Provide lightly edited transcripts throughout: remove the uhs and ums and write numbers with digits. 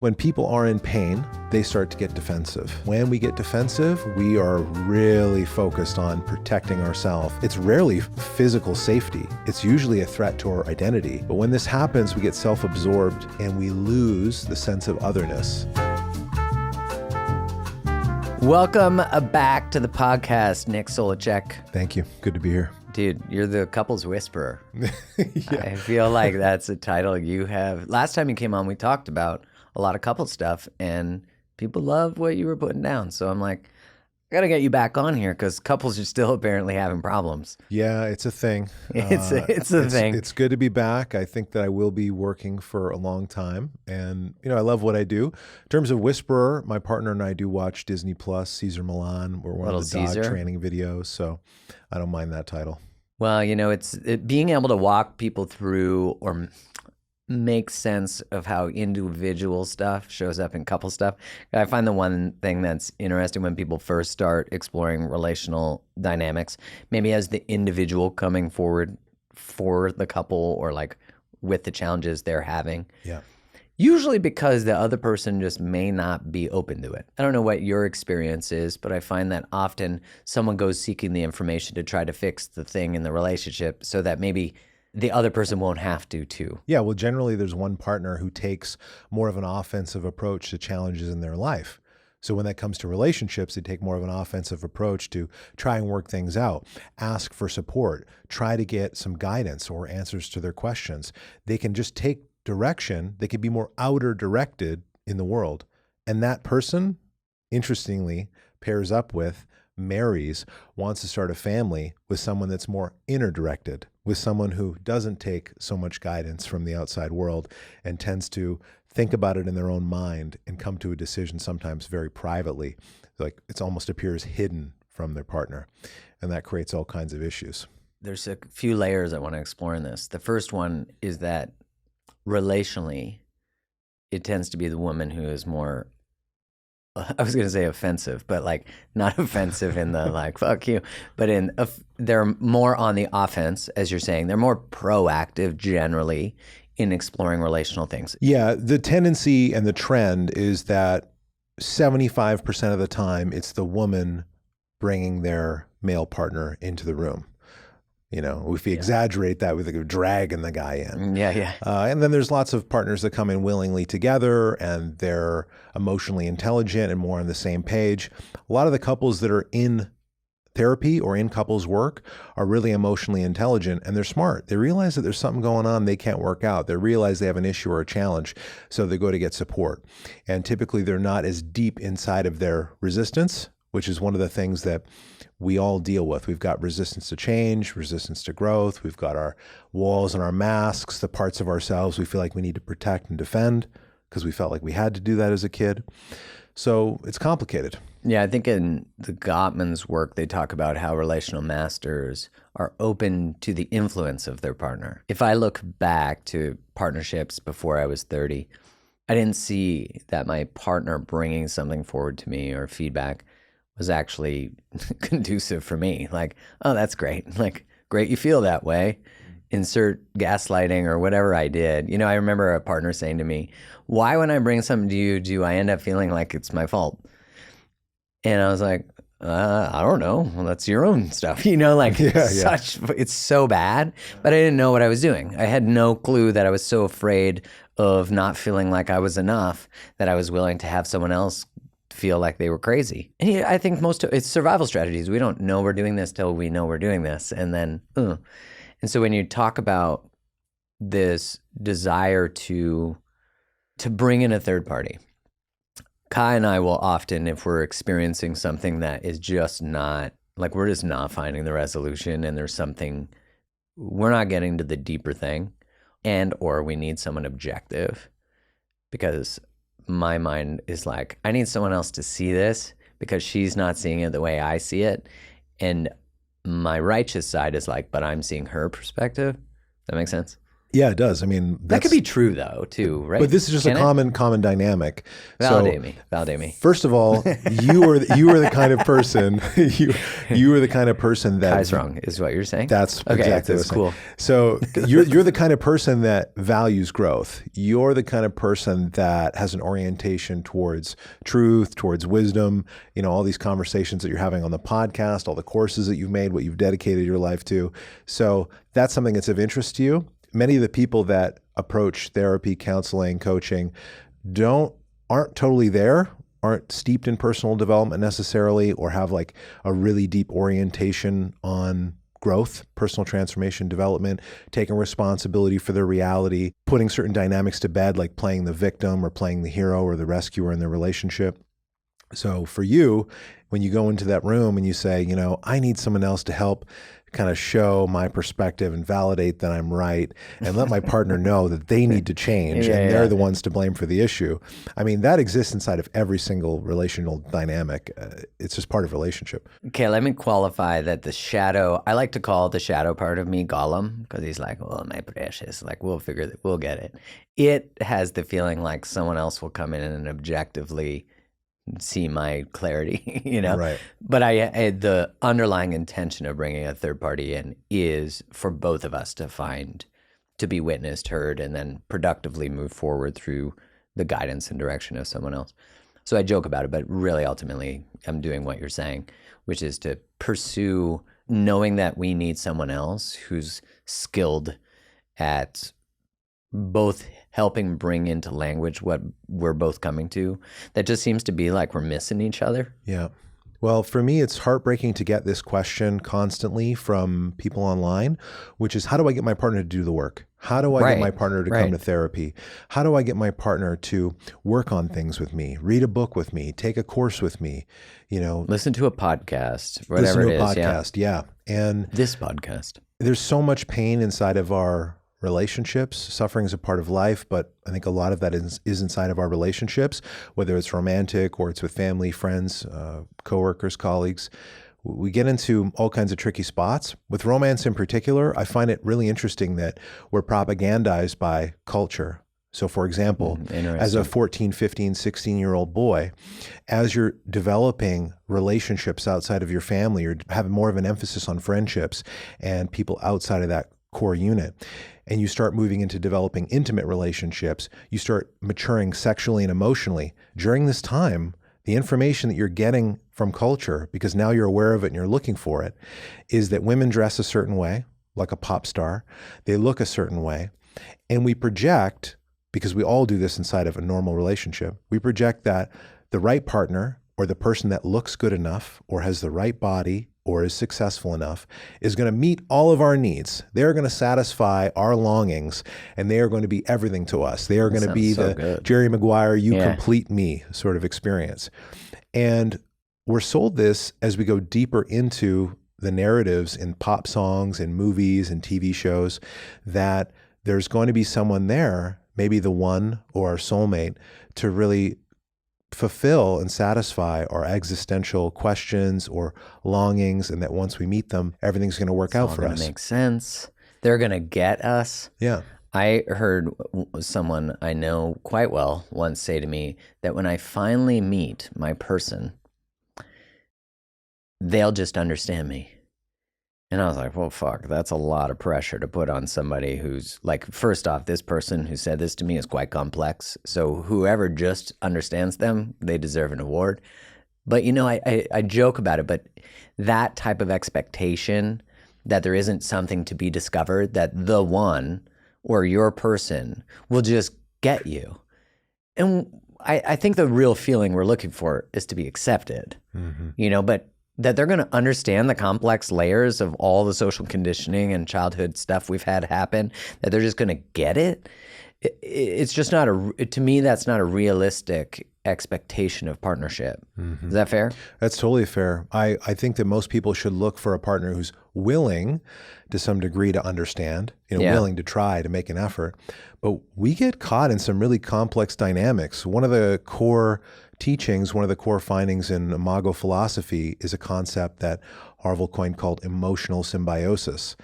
When people are in pain, they start to get defensive. When we get defensive, we are really focused on protecting ourselves. It's rarely physical safety. It's usually a threat to our identity. But when this happens, we get self-absorbed and we lose the sense of otherness. Welcome back to the podcast, Nick Solaczek. Thank you. Good to be here. Dude, you're the couples whisperer. Yeah. I feel like that's a title you have. Last time you came on, we talked about a lot of couple stuff, and people love what you were putting down. So I'm like, I got to get you back on here because couples are still apparently having problems. Yeah, it's a thing. It's a thing. It's good to be back. I think that I will be working for a long time. And, I love what I do. In terms of Whisperer, my partner and I do watch Disney Plus, Caesar Milan. We're one Little of the dog Caesar. training videos. So I don't mind that title. Well, it's being able to walk people through or make sense of how individual stuff shows up in couple stuff. I find the one thing that's interesting when people first start exploring relational dynamics, maybe as the individual coming forward for the couple or like with the challenges they're having. Yeah. Usually because the other person just may not be open to it. I don't know what your experience is, but I find that often someone goes seeking the information to try to fix the thing in the relationship so that maybe the other person won't have to too. Yeah, well, generally there's one partner who takes more of an offensive approach to challenges in their life. So when that comes to relationships, they take more of an offensive approach to try and work things out, ask for support, try to get some guidance or answers to their questions. They can just take direction. They can be more outer directed in the world. And that person, interestingly, pairs up with, marries, wants to start a family with someone that's more inner directed, with someone who doesn't take so much guidance from the outside world and tends to think about it in their own mind and come to a decision sometimes very privately. Like it almost appears hidden from their partner. And that creates all kinds of issues. There's a few layers I want to explore in this. The first one is that relationally, it tends to be the woman who is more, I was going to say offensive, but like not offensive in the like, fuck you, but they're more on the offense, as you're saying. They're more proactive generally in exploring relational things. Yeah, the tendency and the trend is that 75% of the time, it's the woman bringing their male partner into the room. If we exaggerate that, we think of dragging the guy in. Yeah. And then there's lots of partners that come in willingly together and they're emotionally intelligent and more on the same page. A lot of the couples that are in therapy or in couples work are really emotionally intelligent and they're smart. They realize that there's something going on they can't work out. They realize they have an issue or a challenge, so they go to get support. And typically they're not as deep inside of their resistance, which is one of the things that we all deal with. We've got resistance to change, resistance to growth. We've got our walls and our masks, the parts of ourselves we feel like we need to protect and defend because we felt like we had to do that as a kid. So it's complicated. Yeah, I think in the Gottman's work, they talk about how relational masters are open to the influence of their partner. If I look back to partnerships before I was 30, I didn't see that my partner bringing something forward to me or feedback was actually conducive for me. Like, oh, that's great. Like, great you feel that way. Insert gaslighting or whatever I did. I remember a partner saying to me, why when I bring something to you, do I end up feeling like it's my fault? And I was like, I don't know. Well, that's your own stuff. It's so bad, but I didn't know what I was doing. I had no clue that I was so afraid of not feeling like I was enough that I was willing to have someone else feel like they were crazy. And I think it's survival strategies. We don't know we're doing this till we know we're doing this. And then, And so when you talk about this desire to bring in a third party, Kai and I will often, if we're experiencing something that is just not, like we're just not finding the resolution and there's something, we're not getting to the deeper thing or we need someone objective because my mind is like, I need someone else to see this because she's not seeing it the way I see it. And my righteous side is like, but I'm seeing her perspective. That makes sense? Yeah, it does. I mean, That could be true though, too, right? but this is just Can a it? common dynamic. Validate me. First of all, you are the kind of person you are the kind of person that Kai's wrong, is what you're saying? That's okay, exactly that's what I'm cool. saying. So you're the kind of person that values growth. You're the kind of person that has an orientation towards truth, towards wisdom. You know, all these conversations that you're having on the podcast, all the courses that you've made, what you've dedicated your life to. So that's something that's of interest to you. Many of the people that approach therapy, counseling, coaching aren't totally there, aren't steeped in personal development necessarily, or have like a really deep orientation on growth, personal transformation, development, taking responsibility for their reality, putting certain dynamics to bed, like playing the victim or playing the hero or the rescuer in their relationship. So for you, when you go into that room and you say, you know, I need someone else to help kind of show my perspective and validate that I'm right and let my partner know that they need to change and they're the ones to blame for the issue. I mean, that exists inside of every single relational dynamic. It's just part of relationship. Okay, let me qualify that I like to call the shadow part of me Gollum, because he's like, well, my precious, like we'll get it. It has the feeling like someone else will come in and objectively see my clarity, you know? Right. But the underlying intention of bringing a third party in is for both of us to be witnessed, heard, and then productively move forward through the guidance and direction of someone else. So I joke about it, but really ultimately I'm doing what you're saying, which is to pursue knowing that we need someone else who's skilled at both helping bring into language what we're both coming to. That just seems to be like we're missing each other. Yeah. Well, for me, it's heartbreaking to get this question constantly from people online, which is, how do I get my partner to do the work? How do I get my partner to come to therapy? How do I get my partner to work on things with me, read a book with me, take a course with me, you know? Listen to a podcast, whatever it is. Listen to a podcast, yeah. And this podcast. There's so much pain inside of our relationships. Suffering is a part of life, but I think a lot of that is inside of our relationships, whether it's romantic or it's with family, friends, coworkers, colleagues. We get into all kinds of tricky spots. With romance in particular, I find it really interesting that we're propagandized by culture. So for example, as a 14, 15, 16-year-old boy, as you're developing relationships outside of your family, you're having more of an emphasis on friendships and people outside of that core unit, and you start moving into developing intimate relationships, you start maturing sexually and emotionally. During this time, the information that you're getting from culture, because now you're aware of it and you're looking for it, is that women dress a certain way, like a pop star. They look a certain way. And we project, because we all do this inside of a normal relationship, we project that the right partner or the person that looks good enough or has the right body or is successful enough is going to meet all of our needs. They're going to satisfy our longings, and they are going to be everything to us. They are going to be the Jerry Maguire, you complete me sort of experience. And we're sold this as we go deeper into the narratives in pop songs and movies and TV shows, that there's going to be someone there, maybe the one or our soulmate, to really fulfill and satisfy our existential questions or longings, and that once we meet them, everything's going to work out for us. It's all going to make sense. They're going to get us. Yeah. I heard someone I know quite well once say to me that when I finally meet my person, they'll just understand me. And I was like, well, fuck, that's a lot of pressure to put on somebody who's like, first off, this person who said this to me is quite complex. So whoever just understands them, they deserve an award. But, you know, I joke about it, but that type of expectation that there isn't something to be discovered, that the one or your person will just get you. And I think the real feeling we're looking for is to be accepted, you know, but that they're going to understand the complex layers of all the social conditioning and childhood stuff we've had happen, that they're just going to get it. It's just not to me, that's not a realistic expectation of partnership. Is that fair? That's totally fair. I think that most people should look for a partner who's willing to some degree to understand, willing to try to make an effort. But we get caught in some really complex dynamics. One of the core teachings, one of the core findings in IMAGO philosophy is a concept that Harville coined called emotional symbiosis.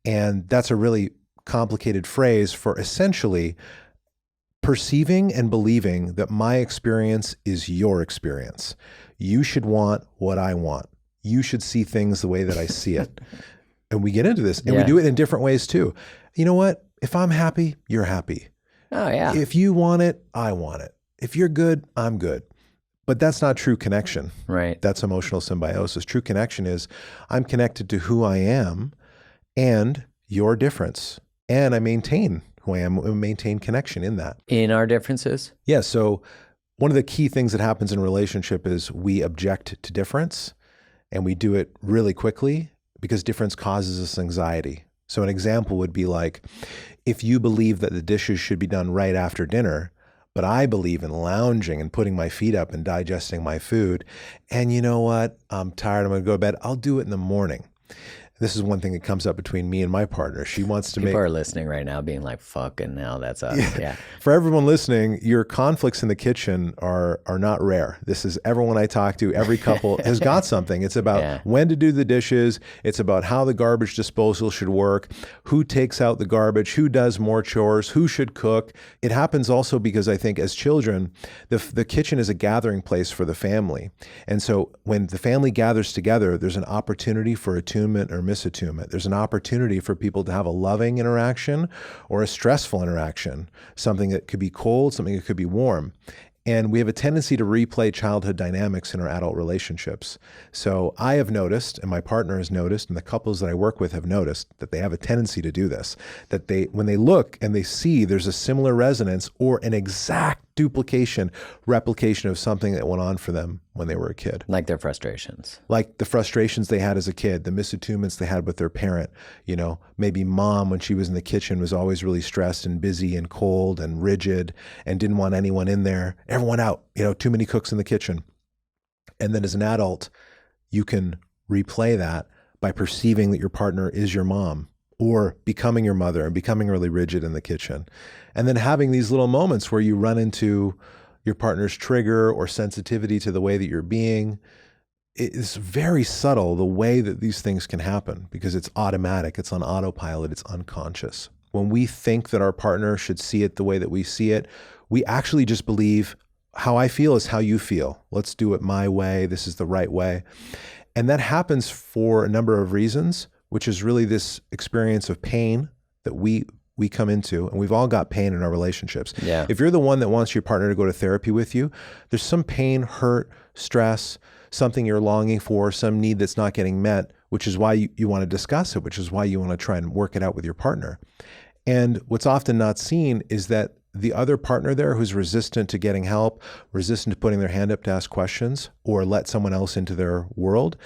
And that's a really complicated phrase for essentially perceiving and believing that my experience is your experience. You should want what I want. You should see things the way that I see it. And we get into this, and we do it in different ways too. You know what? If I'm happy, you're happy. Oh, yeah. If you want it, I want it. If you're good, I'm good. But that's not true connection. Right. That's emotional symbiosis. True connection is I'm connected to who I am and your difference. And I maintain who I am and maintain connection in that. In our differences? Yeah. So one of the key things that happens in a relationship is we object to difference, and we do it really quickly because difference causes us anxiety. So an example would be like, if you believe that the dishes should be done right after dinner, but I believe in lounging and putting my feet up and digesting my food, and you know what? I'm tired. I'm going to go to bed. I'll do it in the morning. This is one thing that comes up between me and my partner. She wants to People are listening right now being like, fucking hell, that's us. Yeah. For everyone listening, your conflicts in the kitchen are not rare. This is everyone I talk to, every couple has got something. It's about when to do the dishes. It's about how the garbage disposal should work, who takes out the garbage, who does more chores, who should cook. It happens also because I think as children, the kitchen is a gathering place for the family. And so when the family gathers together, there's an opportunity for attunement or misattunement. There's an opportunity for people to have a loving interaction or a stressful interaction, something that could be cold, something that could be warm. And we have a tendency to replay childhood dynamics in our adult relationships. So I have noticed, and my partner has noticed, and the couples that I work with have noticed that they have a tendency to do this, that when they look and they see there's a similar resonance or an exact replication of something that went on for them when they were a kid. Like their frustrations. Like the frustrations they had as a kid, the misattunements they had with their parent. You know, maybe mom, when she was in the kitchen, was always really stressed and busy and cold and rigid and didn't want anyone in there. Everyone out, too many cooks in the kitchen. And then as an adult, you can replay that by perceiving that your partner is your mom, or becoming your mother and becoming really rigid in the kitchen. And then having these little moments where you run into your partner's trigger or sensitivity to the way that you're being. It's very subtle the way that these things can happen because it's automatic, it's on autopilot, it's unconscious. When we think that our partner should see it the way that we see it, we actually just believe how I feel is how you feel. Let's do it my way. This is the right way. And that happens for a number of reasons, which is really this experience of pain that we come into, and we've all got pain in our relationships. Yeah. If you're the one that wants your partner to go to therapy with you, there's some pain, hurt, stress, something you're longing for, some need that's not getting met, which is why you want to discuss it, which is why you want to try and work it out with your partner. And what's often not seen is that the other partner there who's resistant to getting help, resistant to putting their hand up to ask questions or let someone else into their world,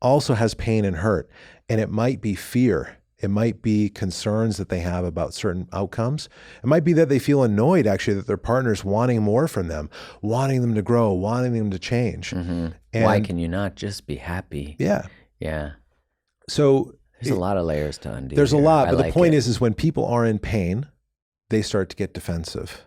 also has pain and hurt. And it might be fear. It might be concerns that they have about certain outcomes. It might be that they feel annoyed, actually, that their partner's wanting more from them, wanting them to grow, wanting them to change. Mm-hmm. Why can you not just be happy? Yeah. Yeah. So there's a lot of layers to undo. There's here. a lot, but the point is when people are in pain, they start to get defensive.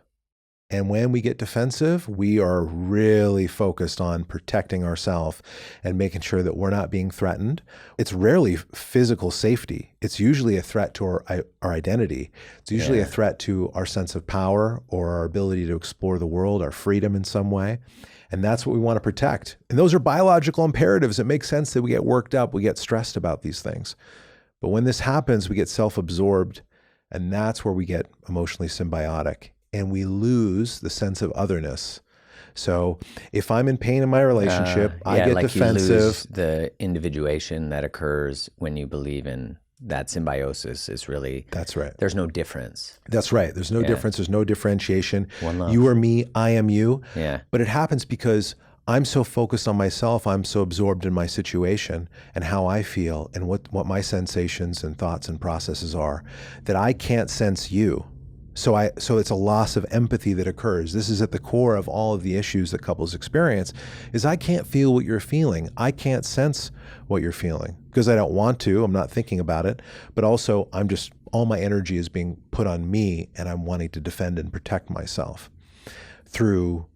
And when we get defensive, we are really focused on protecting ourselves and making sure that we're not being threatened. It's rarely physical safety. It's usually a threat to our identity. It's usually a threat to our sense of power or our ability to explore the world, our freedom in some way. And that's what we want to protect. And those are biological imperatives. It makes sense that we get worked up, we get stressed about these things. But when this happens, we get self-absorbed, and that's where we get emotionally symbiotic. And we lose the sense of otherness. So if I'm in pain in my relationship, I get defensive. You lose the individuation that occurs when you believe in that symbiosis is really... That's right. There's no difference. That's right. There's no difference. There's no differentiation. One love. You are me, I am you. Yeah. But it happens because I'm so focused on myself, I'm so absorbed in my situation and how I feel and what my sensations and thoughts and processes are that I can't sense you. So it's a loss of empathy that occurs. This is at the core of all of the issues that couples experience, is I can't feel what you're feeling. I can't sense what you're feeling because I don't want to. I'm not thinking about it. But also all my energy is being put on me and I'm wanting to defend and protect myself through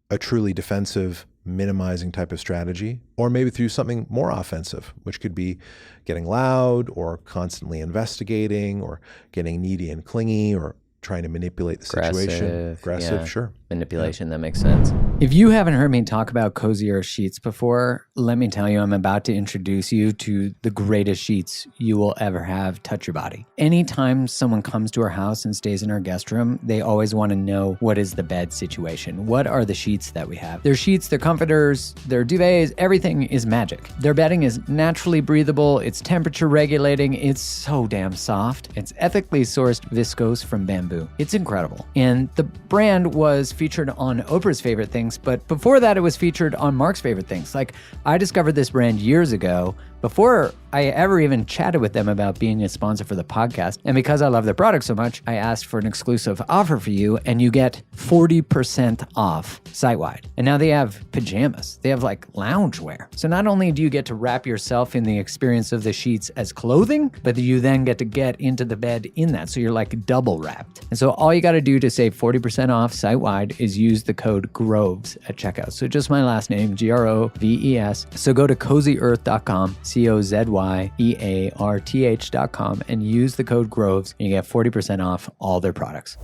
a truly defensive minimizing type of strategy, or maybe through something more offensive, which could be getting loud or constantly investigating or getting needy and clingy or trying to manipulate the situation. Aggressive, yeah. sure. Manipulation, that makes sense. If you haven't heard me talk about cozier sheets before, let me tell you, I'm about to introduce you to the greatest sheets you will ever have touch your body. Anytime someone comes to our house and stays in our guest room, they always want to know, what is the bed situation? What are the sheets that we have? Their sheets, their comforters, their duvets, everything is magic. Their bedding is naturally breathable, it's temperature regulating, it's so damn soft. It's ethically sourced viscose from bamboo. It's incredible. And the brand was featured on Oprah's Favorite Things, but before that it was featured on Mark's Favorite Things. Like, I discovered this brand years ago before I ever even chatted with them about being a sponsor for the podcast. And because I love their product so much, I asked for an exclusive offer for you, and you get 40% off site-wide. And now they have pajamas. They have like loungewear. So not only do you get to wrap yourself in the experience of the sheets as clothing, but you then get to get into the bed in that. So you're like double wrapped. And so all you got to do to save 40% off site-wide is use the code GROVES at checkout. So just my last name, GROVES. So go to cozyearth.com, COZYEARTH.com, and use the code GROVES, and you get 40% off all their products.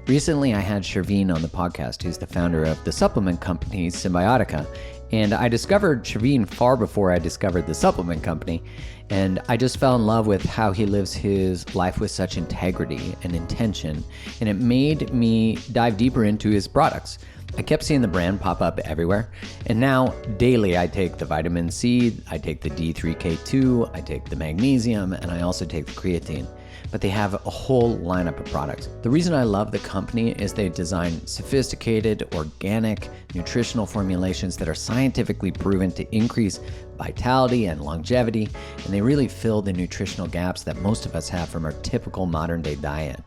Recently, I had Sherveen on the podcast, who's the founder of the supplement company Symbiotica. And I discovered Sherveen far before I discovered the supplement company. And I just fell in love with how he lives his life with such integrity and intention. And it made me dive deeper into his products. I kept seeing the brand pop up everywhere. And now daily I take the vitamin C, I take the D3K2, I take the magnesium, and I also take the creatine. But they have a whole lineup of products. The reason I love the company is they design sophisticated, organic, nutritional formulations that are scientifically proven to increase vitality and longevity, and they really fill the nutritional gaps that most of us have from our typical modern day diet.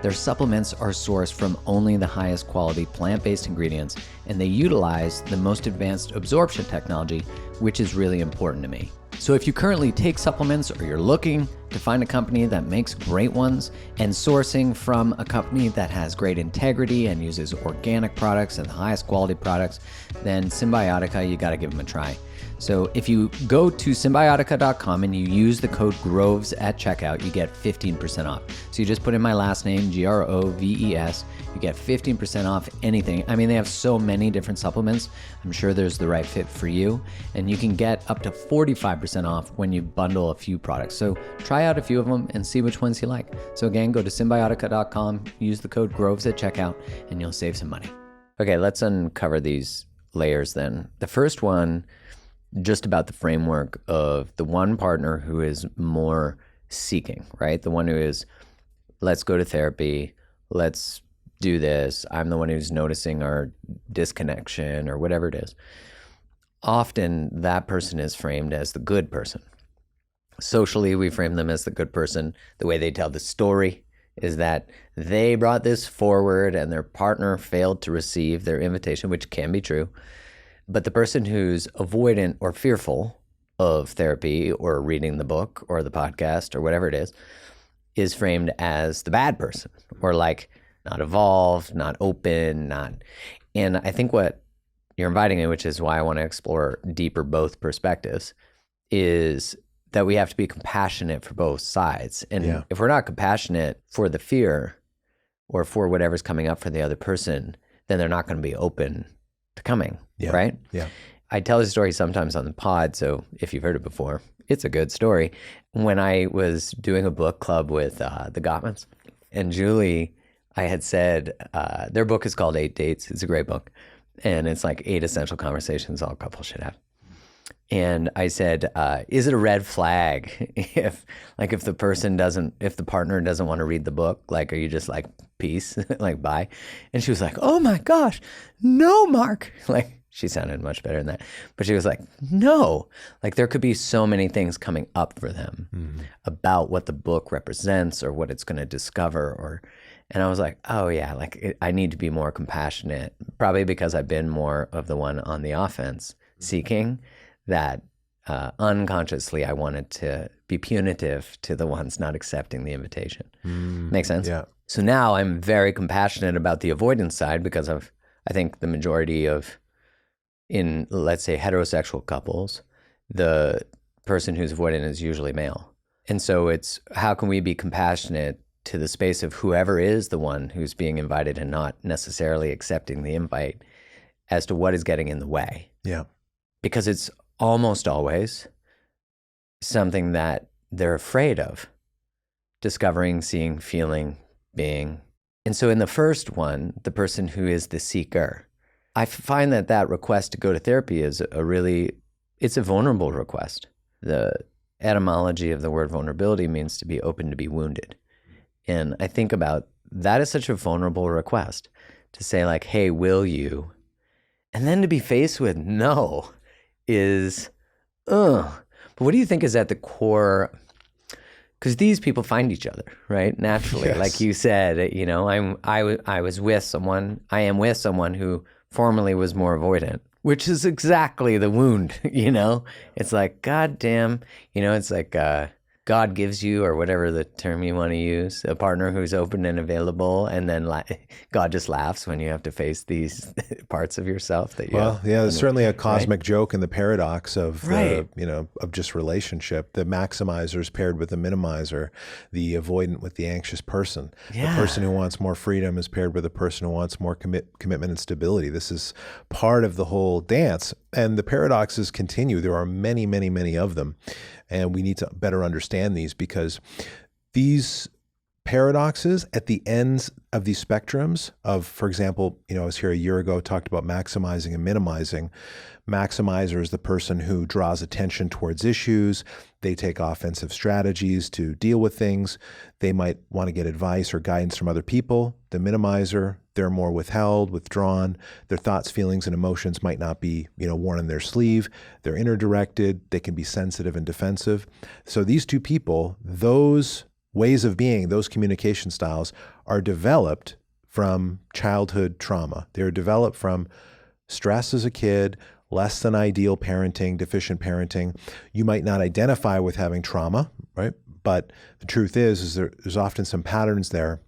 Their supplements are sourced from only the highest quality plant-based ingredients, and they utilize the most advanced absorption technology, which is really important to me. So if you currently take supplements, or you're looking to find a company that makes great ones and sourcing from a company that has great integrity and uses organic products and the highest quality products, then Symbiotica, you got to give them a try. So if you go to Symbiotica.com and you use the code GROVES at checkout, you get 15% off. So you just put in my last name, GROVES, you get 15% off anything. I mean, they have so many different supplements. I'm sure there's the right fit for you. And you can get up to 45% off when you bundle a few products. So try out a few of them and see which ones you like. So again, go to Symbiotica.com, use the code GROVES at checkout, and you'll save some money. Okay, let's uncover these layers then. The first one, just about the framework of the one partner who is more seeking, right? The one who is, let's go to therapy, let's do this. I'm the one who's noticing our disconnection or whatever it is. Often that person is framed as the good person. Socially, we frame them as the good person. The way they tell the story is that they brought this forward and their partner failed to receive their invitation, which can be true. But the person who's avoidant or fearful of therapy or reading the book or the podcast or whatever it is framed as the bad person, or like not evolved, not open, not. And I think what you're inviting me, which is why I want to explore deeper both perspectives, is that we have to be compassionate for both sides. And if we're not compassionate for the fear or for whatever's coming up for the other person, then they're not going to be open to coming. Right? Yeah. I tell this story sometimes on the pod, so if you've heard it before, it's a good story. When I was doing a book club with the Gottmans and Julie, I had said, their book is called 8 Dates. It's a great book. And it's like 8 essential conversations all couples should have. And I said, is it a red flag if the partner doesn't want to read the book? Like, are you just like, peace, like, bye? And she was like, oh my gosh, no, Mark. Like, she sounded much better than that. But she was like, no, like there could be so many things coming up for them about what the book represents or what it's going to discover. And I was like, oh yeah, like I need to be more compassionate, probably because I've been more of the one on the offense seeking, that unconsciously I wanted to be punitive to the ones not accepting the invitation. Make sense? Yeah. So now I'm very compassionate about the avoidance side because of, I think, the majority of in, let's say, heterosexual couples, the person who's avoidant is usually male. And so it's, how can we be compassionate to the space of whoever is the one who's being invited and not necessarily accepting the invite as to what is getting in the way? Yeah. Because it's almost always something that they're afraid of discovering, seeing, feeling, being. And so in the first one, the person who is the seeker, I find that request to go to therapy is it's a vulnerable request. The etymology of the word vulnerability means to be open to be wounded. And I think about that is such a vulnerable request to say like, hey, will you? And then to be faced with no is, ugh. But what do you think is at the core? Because these people find each other, right? Naturally, Yes. like you said, I was with someone, I am with someone who formerly was more avoidant, which is exactly the wound, It's like, God damn, it's like God gives you, or whatever the term you want to use, a partner who's open and available, and then God just laughs when you have to face these parts of yourself that you. Well, yeah, there's certainly a cosmic joke in the paradox of Right. of just relationship. The maximizer is paired with the minimizer, the avoidant with the anxious person. Yeah. The person who wants more freedom is paired with the person who wants more commitment and stability. This is part of the whole dance, and the paradoxes continue. There are many, many, many of them, and we need to better understand these, because these paradoxes at the ends of these spectrums of, for example, I was here a year ago, talked about maximizing and minimizing. Maximizer is the person who draws attention towards issues. They take offensive strategies to deal with things. They might want to get advice or guidance from other people. The minimizer, they're more withheld, withdrawn. Their thoughts, feelings, and emotions might not be, worn on their sleeve. They're inner directed. They can be sensitive and defensive. So these two people, those ways of being, those communication styles are developed from childhood trauma. They're developed from stress as a kid, less than ideal parenting, deficient parenting. You might not identify with having trauma, right? But the truth is there's often some patterns there.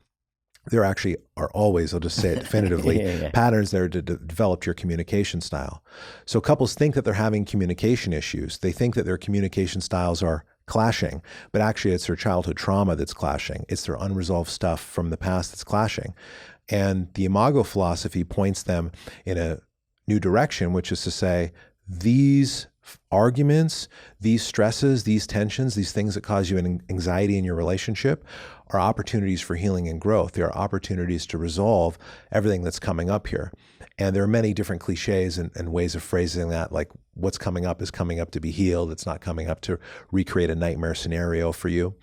There actually are always, I'll just say it definitively, patterns there to develop your communication style. So couples think that they're having communication issues. They think that their communication styles are clashing, but actually it's their childhood trauma that's clashing. It's their unresolved stuff from the past that's clashing. And the IMAGO philosophy points them in a new direction, which is to say, these arguments, these stresses, these tensions, these things that cause you an anxiety in your relationship are opportunities for healing and growth. They are opportunities to resolve everything that's coming up here. And there are many different cliches and ways of phrasing that, like what's coming up is coming up to be healed. It's not coming up to recreate a nightmare scenario for you.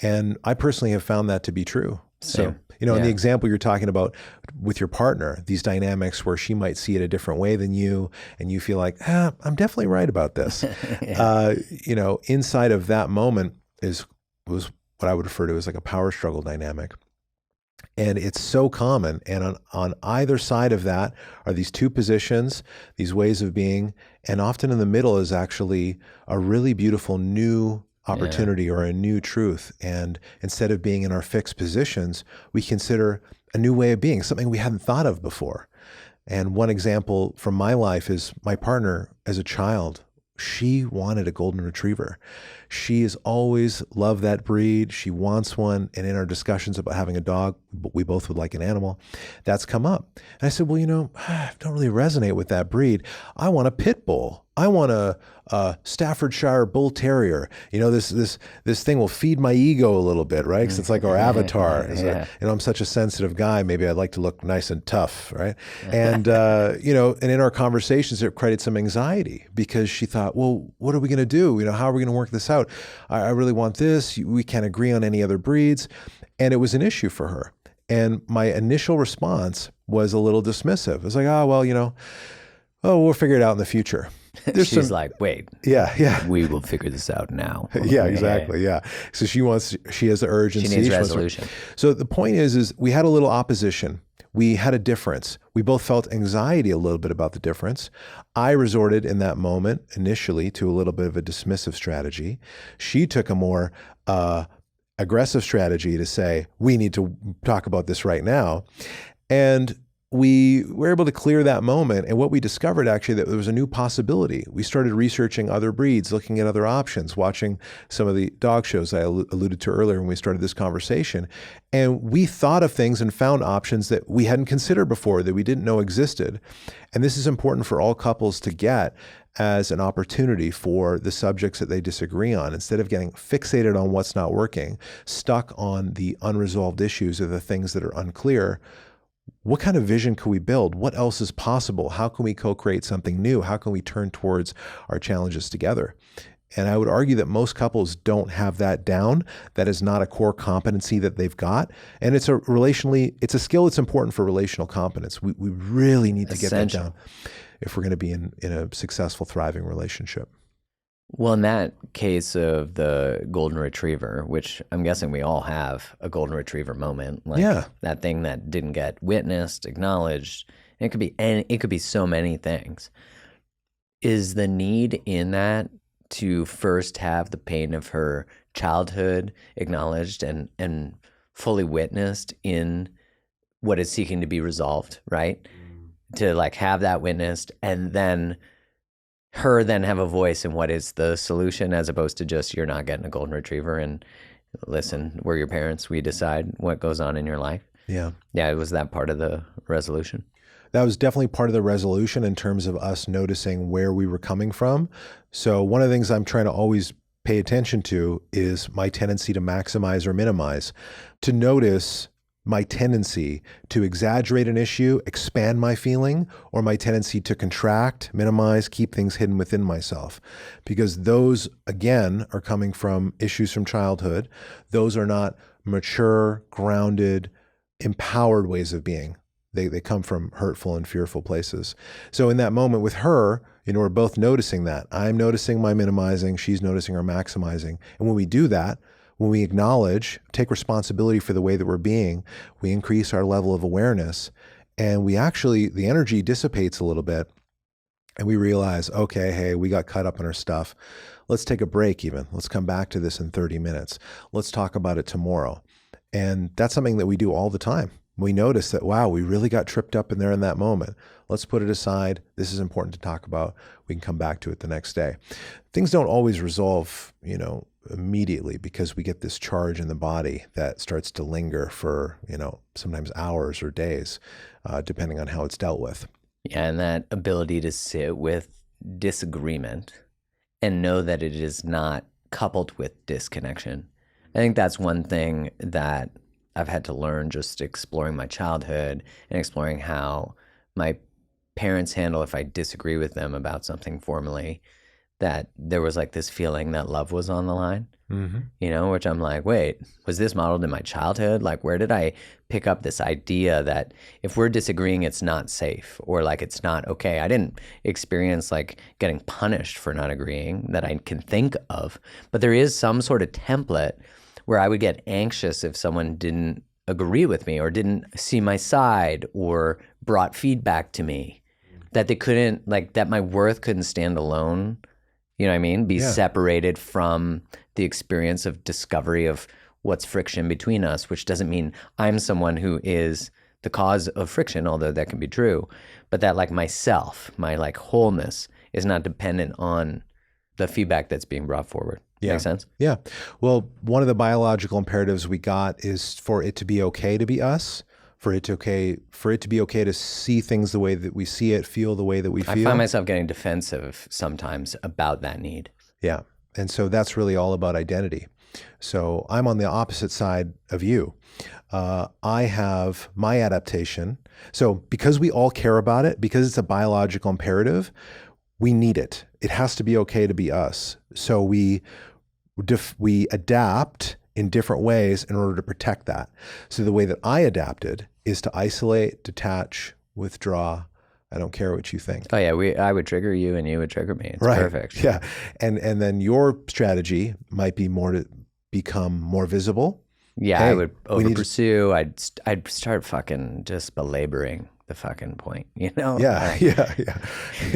And I personally have found that to be true. Same. So, in the example you're talking about with your partner, these dynamics where she might see it a different way than you, and you feel like, I'm definitely right about this. Inside of that moment was what I would refer to as like a power struggle dynamic. And it's so common. And on either side of that are these two positions, these ways of being. And often in the middle is actually a really beautiful new opportunity or a new truth. And instead of being in our fixed positions, we consider a new way of being, something we hadn't thought of before. And one example from my life is my partner as a child. She wanted a golden retriever. She has always loved that breed. She wants one. And in our discussions about having a dog, we both would like an animal, that's come up. And I said, well, I don't really resonate with that breed. I want a pit bull. I want a Staffordshire Bull Terrier. This thing will feed my ego a little bit, right? Because it's like our avatar. I'm such a sensitive guy. Maybe I'd like to look nice and tough, right? And and in our conversations, it created some anxiety because she thought, well, what are we going to do? How are we going to work this out? I really want this. We can't agree on any other breeds, and it was an issue for her. And my initial response was a little dismissive. I was like, we'll figure it out in the future. She's like, wait, we will figure this out now. Yeah, exactly. Yeah. So she has the urgency. She needs resolution. So the point is we had a little opposition. We had a difference. We both felt anxiety a little bit about the difference. I resorted in that moment initially to a little bit of a dismissive strategy. She took a more aggressive strategy to say, we need to talk about this right now. And we were able to clear that moment. And what we discovered actually that there was a new possibility. We started researching other breeds, looking at other options, watching some of the dog shows I alluded to earlier when we started this conversation. And we thought of things and found options that we hadn't considered before, that we didn't know existed. And this is important for all couples to get as an opportunity for the subjects that they disagree on. Instead of getting fixated on what's not working, stuck on the unresolved issues or the things that are unclear, what kind of vision can we build? What else is possible? How can we co-create something new? How can we turn towards our challenges together? And I would argue that most couples don't have that down. That is not a core competency that they've got. And it's a skill that's important for relational competence. We really need to get that down if we're going to be in a successful, thriving relationship. Well, in that case of the golden retriever, which I'm guessing we all have a golden retriever moment, like that thing that didn't get witnessed, acknowledged. It could be so many things. Is the need in that to first have the pain of her childhood acknowledged and fully witnessed in what is seeking to be resolved, right? To like have that witnessed and then her then have a voice in what is the solution, as opposed to just you're not getting a golden retriever and listen, we're your parents, we decide what goes on in your life. Yeah, was that part of the resolution? That was definitely part of the resolution in terms of us noticing where we were coming from. So one of the things I'm trying to always pay attention to is my tendency to maximize or minimize, to notice my tendency to exaggerate an issue, expand my feeling, or my tendency to contract, minimize, keep things hidden within myself. Because those, again, are coming from issues from childhood. Those are not mature, grounded, empowered ways of being. They come from hurtful and fearful places. So in that moment with her, we're both noticing that. I'm noticing my minimizing, she's noticing our maximizing. And when we do that, when we acknowledge, take responsibility for the way that we're being, we increase our level of awareness, and the energy dissipates a little bit, and we realize, okay, hey, we got caught up in our stuff. Let's take a break even. Let's come back to this in 30 minutes. Let's talk about it tomorrow. And that's something that we do all the time. We notice that, wow, we really got tripped up in there in that moment. Let's put it aside. This is important to talk about. We can come back to it the next day. Things don't always resolve, immediately, because we get this charge in the body that starts to linger for, sometimes hours or days, depending on how it's dealt with. Yeah, and that ability to sit with disagreement and know that it is not coupled with disconnection. I think that's one thing that I've had to learn just exploring my childhood and exploring how my parents handle if I disagree with them about something formally, that there was like this feeling that love was on the line, which I'm like, wait, was this modeled in my childhood? Like, where did I pick up this idea that if we're disagreeing, it's not safe, or like it's not okay? I didn't experience like getting punished for not agreeing that I can think of, but there is some sort of template where I would get anxious if someone didn't agree with me or didn't see my side or brought feedback to me, that they couldn't, like, that my worth couldn't stand alone. You know what I mean? Be separated from the experience of discovery of what's friction between us, which doesn't mean I'm someone who is the cause of friction, although that can be true, but that like myself, my like wholeness is not dependent on the feedback that's being brought forward. Make sense? Yeah. Well, one of the biological imperatives we got is for it to be okay to be us, for it to be okay to see things the way that we see it, feel the way that we feel. I find myself getting defensive sometimes about that need. Yeah. And so that's really all about identity. So I'm on the opposite side of you. I have my adaptation. So because we all care about it, because it's a biological imperative, we need it. It has to be okay to be us. So we adapt in different ways in order to protect that. So the way that I adapted is to isolate, detach, withdraw. I don't care what you think. Oh yeah, I would trigger you and you would trigger me. It's right. Perfect. Yeah. And then your strategy might be more to become more visible. Yeah, hey, I would over pursue. I'd start fucking just belaboring the fucking point, you know? Yeah, yeah.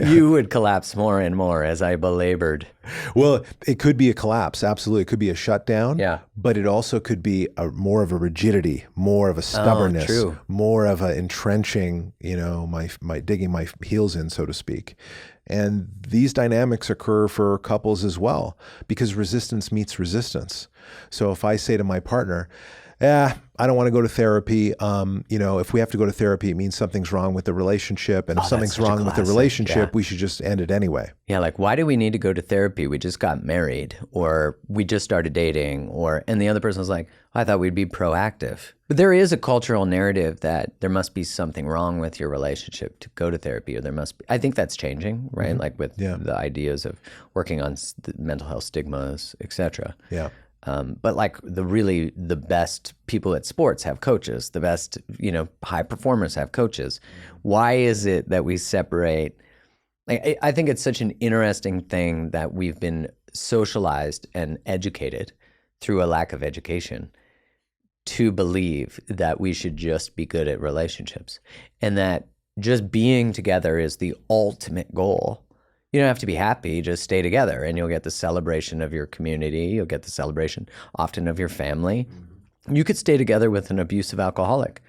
You would collapse more and more as I belabored. Well, it could be a collapse. Absolutely. It could be a shutdown. Yeah. But it also could be more of a rigidity, more of a stubbornness, true. more of a entrenching, my digging my heels in, so to speak. And these dynamics occur for couples as well, because resistance meets resistance. So if I say to my partner, I don't want to go to therapy. If we have to go to therapy, it means something's wrong with the relationship. And if something's wrong with the relationship, we should just end it anyway. Yeah, like, why do we need to go to therapy? We just got married, or we just started dating, and the other person was like, I thought we'd be proactive. But there is a cultural narrative that there must be something wrong with your relationship to go to therapy, or there must be. I think that's changing, right? Mm-hmm. Like with the ideas of working on mental health stigmas, et cetera. Yeah. But like the best people at sports have coaches. The best, high performers have coaches. Why is it that we separate? Like, I think it's such an interesting thing that we've been socialized and educated through a lack of education to believe that we should just be good at relationships, and that just being together is the ultimate goal. You don't have to be happy, just stay together, and you'll get the celebration of your community. You'll get the celebration often of your family. You could stay together with an abusive alcoholic,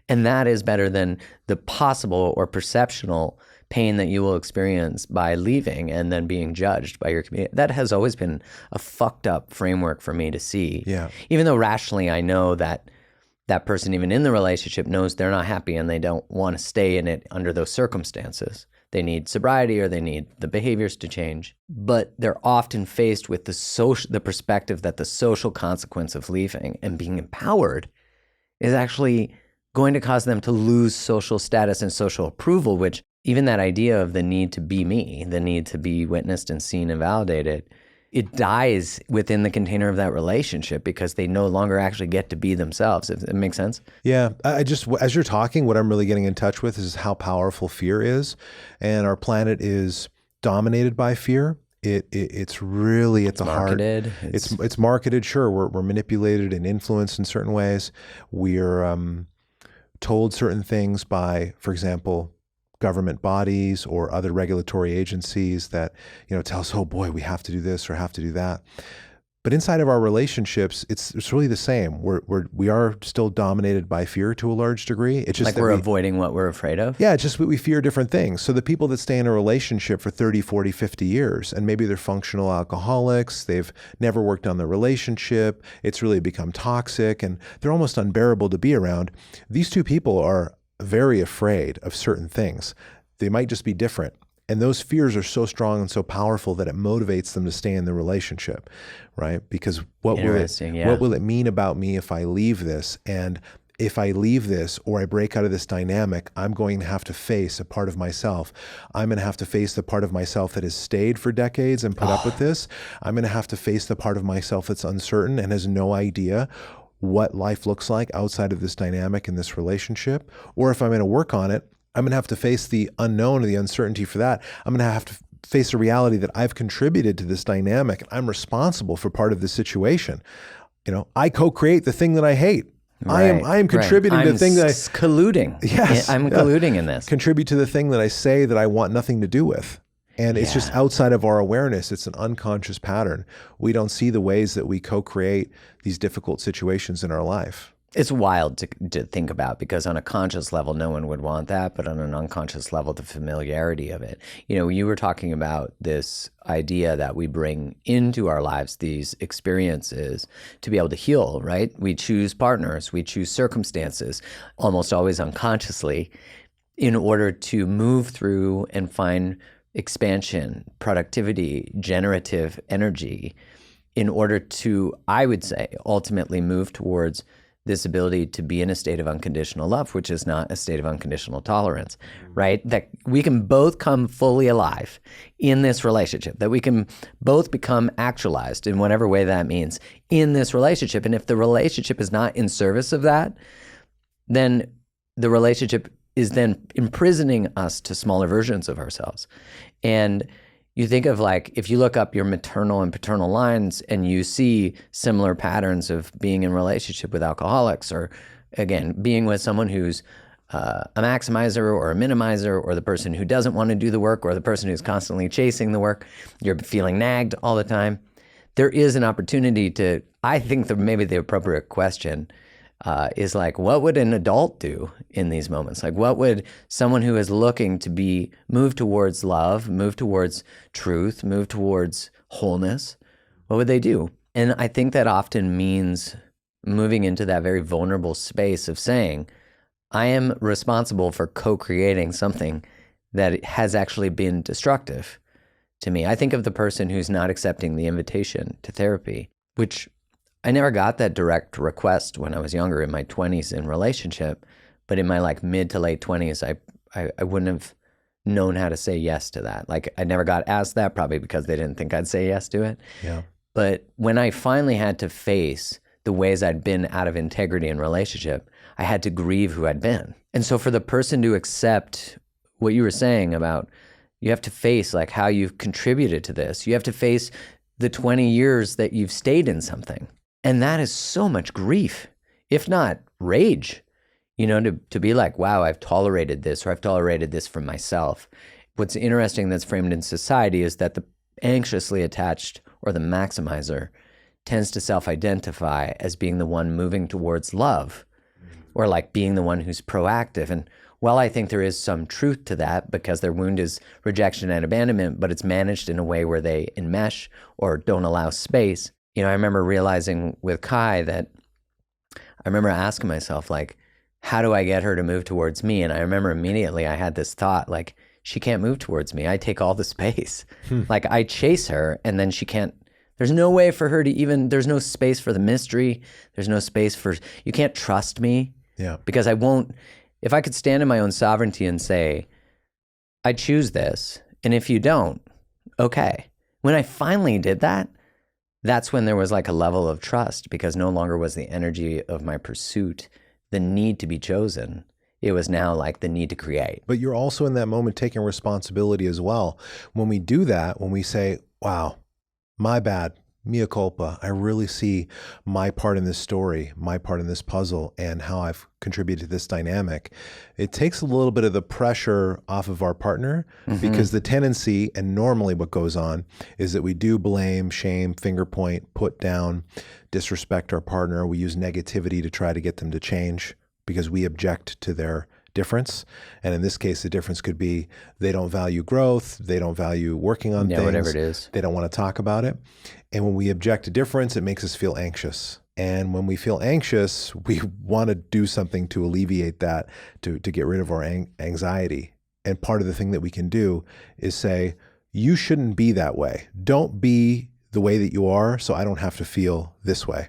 and that is better than the possible or perceptional pain that you will experience by leaving and then being judged by your community. That has always been a fucked up framework for me to see. Yeah. Even though rationally I know that that person, even in the relationship, knows they're not happy and they don't want to stay in it under those circumstances. They need sobriety, or they need the behaviors to change. But they're often faced with the perspective that the social consequence of leaving and being empowered is actually going to cause them to lose social status and social approval, which even that idea of the need to be me, the need to be witnessed and seen and validated, it dies within the container of that relationship because they no longer actually get to be themselves, if it makes sense. Yeah. As you're talking, what I'm really getting in touch with is how powerful fear is. And our planet is dominated by fear. It's really at the marketed. Heart. It's marketed. Sure. We're manipulated and influenced in certain ways. We're told certain things by, for example, government bodies or other regulatory agencies that, tell us, oh boy, we have to do this or have to do that. But inside of our relationships, it's really the same. We are still dominated by fear to a large degree. It's just like we're avoiding what we're afraid of? Yeah, it's just we fear different things. So the people that stay in a relationship for 30, 40, 50 years, and maybe they're functional alcoholics, they've never worked on the relationship, it's really become toxic, and they're almost unbearable to be around. These two people are very afraid of certain things. They might just be different. And those fears are so strong and so powerful that it motivates them to stay in the relationship, right? Because what will it mean about me if I leave this? And if I leave this or I break out of this dynamic, I'm going to have to face a part of myself. I'm going to have to face the part of myself that has stayed for decades and put up with this. I'm going to have to face the part of myself that's uncertain and has no idea what life looks like outside of this dynamic in this relationship. Or if I'm going to work on it, I'm going to have to face the unknown or the uncertainty for that. I'm going to have to face the reality that I've contributed to this dynamic and I'm responsible for part of the situation. I co-create the thing that I hate. Right, I am contributing to the thing that colluding. Yes. I'm colluding in this. Contribute to the thing that I say that I want nothing to do with. And it's just outside of our awareness. It's an unconscious pattern. We don't see the ways that we co-create these difficult situations in our life. It's wild to think about, because on a conscious level, no one would want that. But on an unconscious level, the familiarity of it. You were talking about this idea that we bring into our lives these experiences to be able to heal, right? We choose partners, we choose circumstances, almost always unconsciously, in order to move through and find expansion, productivity, generative energy, in order to, I would say, ultimately move towards this ability to be in a state of unconditional love, which is not a state of unconditional tolerance, right? That we can both come fully alive in this relationship, that we can both become actualized in whatever way that means in this relationship. And if the relationship is not in service of that, then the relationship is then imprisoning us to smaller versions of ourselves. And you think of, like, if you look up your maternal and paternal lines and you see similar patterns of being in relationship with alcoholics, or again, being with someone who's a maximizer or a minimizer, or the person who doesn't want to do the work, or the person who's constantly chasing the work. You're feeling nagged all the time. There is an opportunity to, I think that maybe the appropriate question is like, what would an adult do in these moments? Like, what would someone who is looking to move towards love, move towards truth, move towards wholeness, what would they do? And I think that often means moving into that very vulnerable space of saying, I am responsible for co-creating something that has actually been destructive to me. I think of the person who's not accepting the invitation to therapy, which I never got that direct request when I was younger, in my 20s in relationship, but in my like mid to late 20s, I wouldn't have known how to say yes to that. Like, I never got asked that, probably because they didn't think I'd say yes to it. Yeah. But when I finally had to face the ways I'd been out of integrity in relationship, I had to grieve who I'd been. And so for the person to accept what you were saying about, you have to face like how you've contributed to this. You have to face the 20 years that you've stayed in something. And that is so much grief, if not rage, to be like, wow, I've tolerated this, or I've tolerated this for myself. What's interesting that's framed in society is that the anxiously attached, or the maximizer, tends to self-identify as being the one moving towards love, or like being the one who's proactive. And while I think there is some truth to that, because their wound is rejection and abandonment, but it's managed in a way where they enmesh or don't allow space. I remember realizing with Kai that I remember asking myself, like, how do I get her to move towards me? And I remember immediately I had this thought, like, she can't move towards me. I take all the space. Like, I chase her, and then she can't. There's no way for her to even, there's no space for the mystery. There's no space for, you can't trust me. Yeah. Because I won't, if I could stand in my own sovereignty and say, I choose this, and if you don't, okay. When I finally did that, that's when there was like a level of trust, because no longer was the energy of my pursuit the need to be chosen. It was now like the need to create. But you're also in that moment taking responsibility as well. When we do that, when we say, wow, my bad, mea culpa, I really see my part in this story, my part in this puzzle, and how I've contributed to this dynamic, it takes a little bit of the pressure off of our partner, because the tendency, and normally what goes on, is that we do blame, shame, finger point, put down, disrespect our partner. We use negativity to try to get them to change because we object to their difference. And in this case, the difference could be they don't value growth, they don't value working on things, whatever it is. They don't want to talk about it. And when we object to difference, it makes us feel anxious. And when we feel anxious, we want to do something to alleviate that, to get rid of our anxiety. And part of the thing that we can do is say, you shouldn't be that way. Don't be the way that you are, so I don't have to feel this way.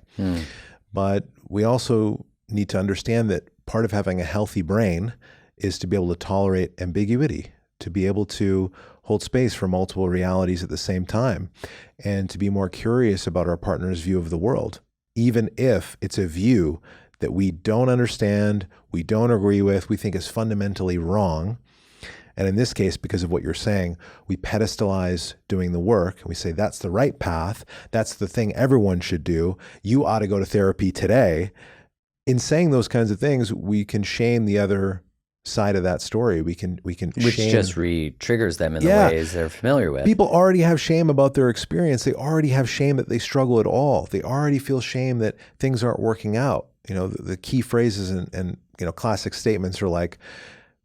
But we also need to understand that part of having a healthy brain is to be able to tolerate ambiguity, to be able to hold space for multiple realities at the same time, and to be more curious about our partner's view of the world, even if it's a view that we don't understand, we don't agree with, we think is fundamentally wrong. And in this case, because of what you're saying, we pedestalize doing the work. We say, that's the right path. That's the thing everyone should do. You ought to go to therapy today. In saying those kinds of things, we can shame the other side of that story. We can Which shame. just re-triggers them in the ways they're familiar with. People already have shame about their experience. They already have shame that they struggle at all. They already feel shame that things aren't working out. The key phrases and classic statements are like,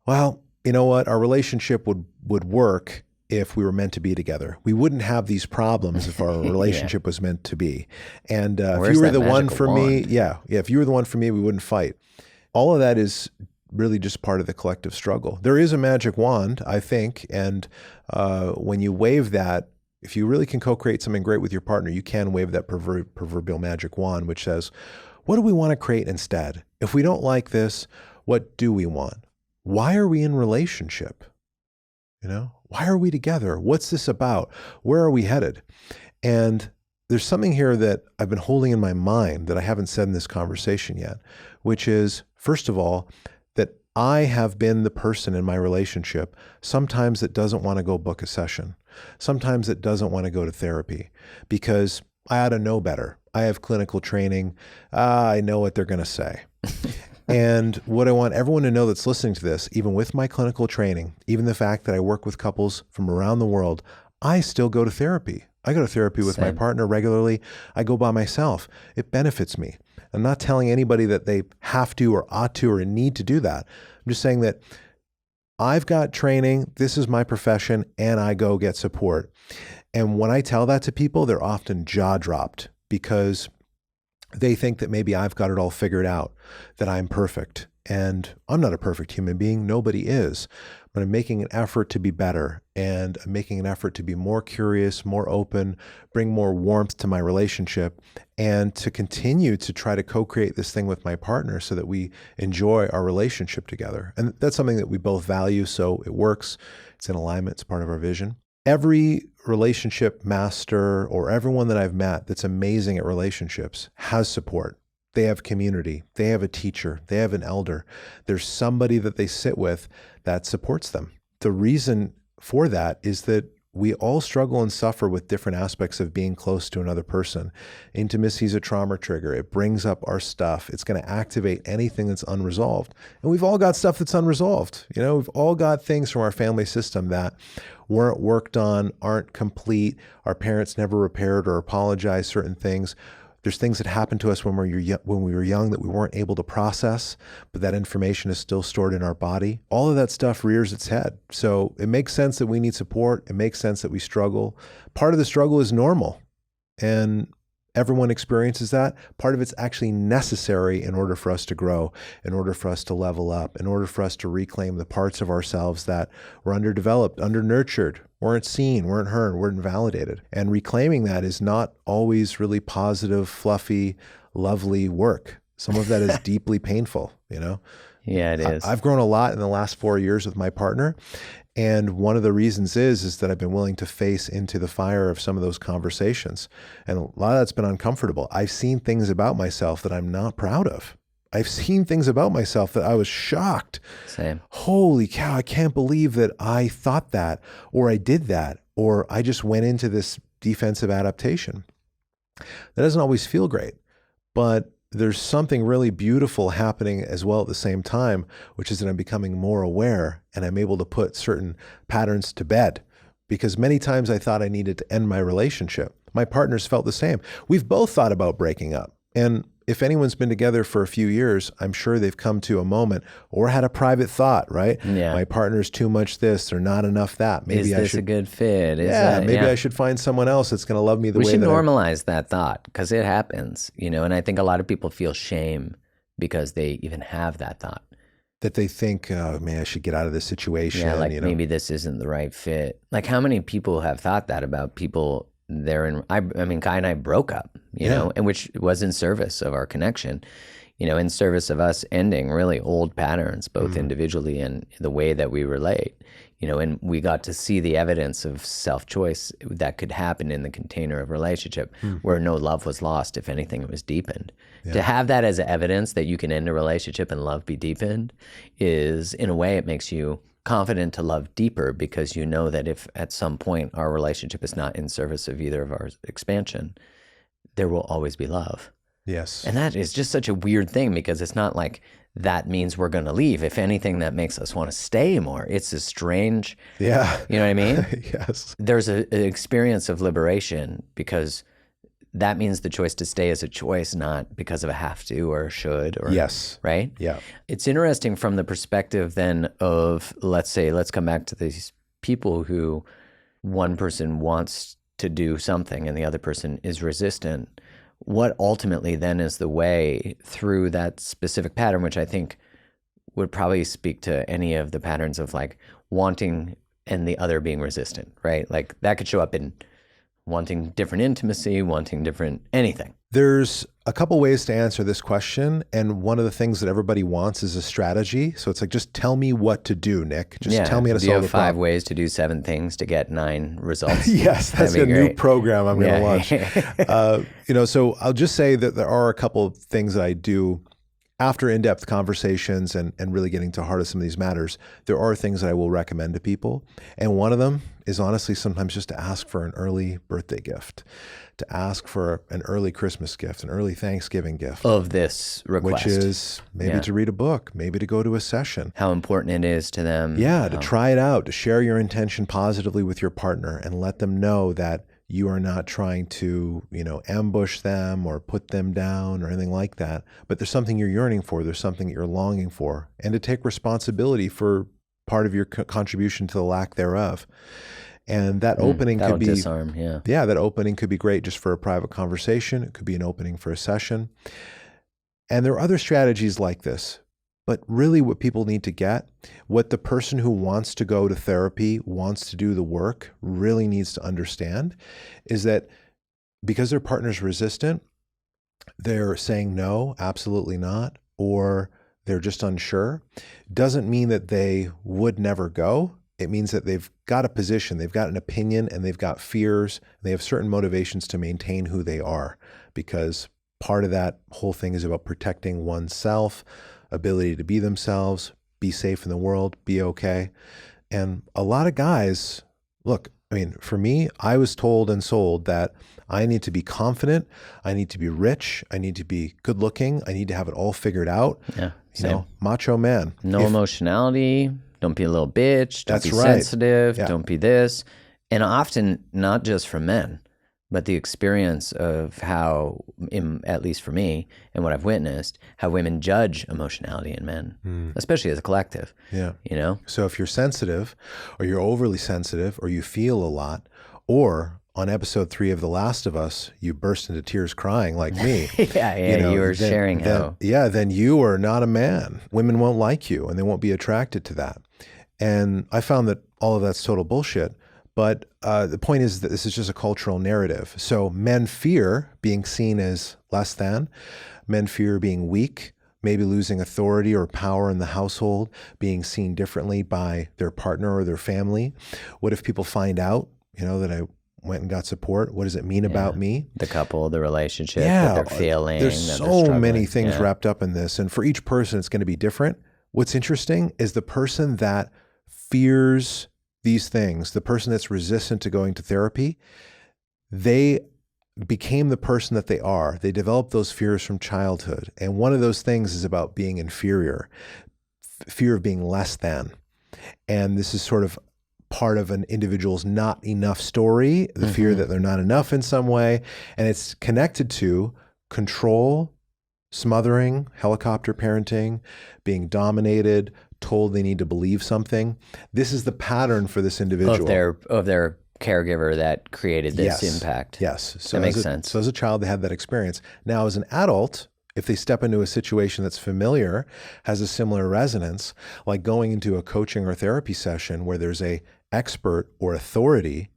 well, you know what? Our relationship would work if we were meant to be together. We wouldn't have these problems if our relationship was meant to be. And if you were the one for me, if you were the one for me, we wouldn't fight. All of that is really just part of the collective struggle. There is a magic wand, I think, and when you wave that, if you really can co-create something great with your partner, you can wave that proverbial magic wand, which says, what do we want to create instead? If we don't like this, what do we want? Why are we in relationship? Why are we together? What's this about? Where are we headed? And there's something here that I've been holding in my mind that I haven't said in this conversation yet, which is, first of all, that I have been the person in my relationship sometimes that doesn't want to go book a session, sometimes that doesn't want to go to therapy because I ought to know better. I have clinical training. I know what they're going to say. And what I want everyone to know that's listening to this, even with my clinical training, even the fact that I work with couples from around the world, I still go to therapy. I go to therapy with my partner regularly. I go by myself. It benefits me. I'm not telling anybody that they have to or ought to or need to do that. I'm just saying that I've got training, this is my profession, and I go get support. And when I tell that to people, they're often jaw dropped because they think that maybe I've got it all figured out, that I'm perfect. And I'm not a perfect human being. Nobody is. But I'm making an effort to be better, and I'm making an effort to be more curious, more open, bring more warmth to my relationship, and to continue to try to co-create this thing with my partner so that we enjoy our relationship together. And that's something that we both value, so it works. It's in alignment. It's part of our vision. Every relationship master or everyone that I've met that's amazing at relationships has support. They have community. They have a teacher. They have an elder. There's somebody that they sit with that supports them. The reason for that is that we all struggle and suffer with different aspects of being close to another person. Intimacy is a trauma trigger. It brings up our stuff. It's going to activate anything that's unresolved. And we've all got stuff that's unresolved. You know, we've all got things from our family system that weren't worked on, aren't complete. Our parents never repaired or apologized certain things. There's things that happened to us when we were young that we weren't able to process, but that information is still stored in our body. All of that stuff rears its head. So it makes sense that we need support. It makes sense that we struggle. Part of the struggle is normal, and everyone experiences that. Part of it's actually necessary in order for us to grow, in order for us to level up, in order for us to reclaim the parts of ourselves that were underdeveloped, undernurtured, weren't seen, weren't heard, weren't validated. And reclaiming that is not always really positive, fluffy, lovely work. Some of that is deeply painful, you know? Yeah, it is. I've grown a lot in the last 4 years with my partner. And one of the reasons is that I've been willing to face into the fire of some of those conversations. And a lot of that's been uncomfortable. I've seen things about myself that I'm not proud of. I've seen things about myself that I was shocked. Same. Holy cow, I can't believe that I thought that, or I did that, or I just went into this defensive adaptation. That doesn't always feel great, but there's something really beautiful happening as well at the same time, which is that I'm becoming more aware and I'm able to put certain patterns to bed. Because many times I thought I needed to end my relationship. My partners felt the same. We've both thought about breaking up. And if anyone's been together for a few years, I'm sure they've come to a moment or had a private thought, right? Yeah. My partner's too much this or not enough that. Maybe Is this a good fit? Maybe I should find someone else that's going to love me the way that we should normalize that thought, because it happens, you know, and I think a lot of people feel shame because they even have that thought. That they think, oh man, I should get out of this situation. Yeah, like you know? maybe this isn't the right fit. Like how many people have thought that about people I mean, Kai and I broke up, you know, and which was in service of our connection, you know, in service of us ending really old patterns, both individually and the way that we relate, you know, and we got to see the evidence of self-choice that could happen in the container of relationship where no love was lost. If anything, it was deepened. Yeah. To have that as evidence that you can end a relationship and love be deepened is, in a way, it makes you confident to love deeper, because you know that if at some point our relationship is not in service of either of our expansion, there will always be love. Yes. And that is just such a weird thing, because it's not like that means we're going to leave. If anything, that makes us want to stay more. It's a strange, you know what I mean? Yes. There's an experience of liberation, because that means the choice to stay is a choice, not because of a have to or a should or yes. Right? Yeah. It's interesting from the perspective then of, let's come back to these people who one person wants to do something and the other person is resistant. What ultimately then is the way through that specific pattern, which I think would probably speak to any of the patterns of like wanting and the other being resistant, right? Like that could show up in wanting different intimacy, wanting different anything. There's a couple ways to answer this question. And one of the things that everybody wants is a strategy. So it's like, just tell me what to do, Nick. Just tell me how to solve the problem. Do you have 5 ways to do 7 things to get 9 results? Yes, that's a new program I'm going to launch. So I'll just say that there are a couple of things that I do after in-depth conversations and really getting to the heart of some of these matters, there are things that I will recommend to people. And one of them is honestly sometimes just to ask for an early birthday gift, to ask for an early Christmas gift, an early Thanksgiving gift. Of this request. Which is maybe to read a book, maybe to go to a session. How important it is to them. Yeah, to try it out, to share your intention positively with your partner and let them know that you are not trying to, ambush them or put them down or anything like that. But there's something you're yearning for. There's something that you're longing for. And to take responsibility for part of your contribution to the lack thereof. And that opening could be disarm, that opening could be great just for a private conversation. It could be an opening for a session. And there are other strategies like this. But really what people need to get, what the person who wants to go to therapy, wants to do the work, really needs to understand is that because their partner's resistant, they're saying no, absolutely not, or they're just unsure, doesn't mean that they would never go. It means that they've got a position, they've got an opinion, and they've got fears, and they have certain motivations to maintain who they are, because part of that whole thing is about protecting oneself, ability to be themselves, be safe in the world, be okay. And a lot of guys, look, for me, I was told and sold that I need to be confident, I need to be rich, I need to be good looking, I need to have it all figured out. Yeah, same. Macho man. No emotionality, don't be a little bitch, don't be sensitive, don't be this. And often, not just from men, but the experience of how, at least for me, and what I've witnessed, how women judge emotionality in men, especially as a collective. Yeah. So if you're sensitive, or you're overly sensitive, or you feel a lot, or on episode 3 of The Last of Us, you burst into tears crying like me. You were sharing how. Then you are not a man. Women won't like you, and they won't be attracted to that. And I found that all of that's total bullshit. But the point is that this is just a cultural narrative. So men fear being seen as less than. Men fear being weak, maybe losing authority or power in the household, being seen differently by their partner or their family. What if people find out, that I went and got support? What does it mean about me? The couple, the relationship, that they're failing. There's so many things wrapped up in this. And for each person, it's going to be different. What's interesting is the person that fears these things, the person that's resistant to going to therapy, they became the person that they are. They developed those fears from childhood. And one of those things is about being inferior, fear of being less than. And this is sort of part of an individual's not enough story, the fear that they're not enough in some way. And it's connected to control, smothering, helicopter parenting, being dominated, told they need to believe something. This is the pattern for this individual. Of their caregiver that created this impact. Yes. So that makes sense. So as a child, they had that experience. Now, as an adult, if they step into a situation that's familiar, has a similar resonance, like going into a coaching or therapy session where there's a expert or authority,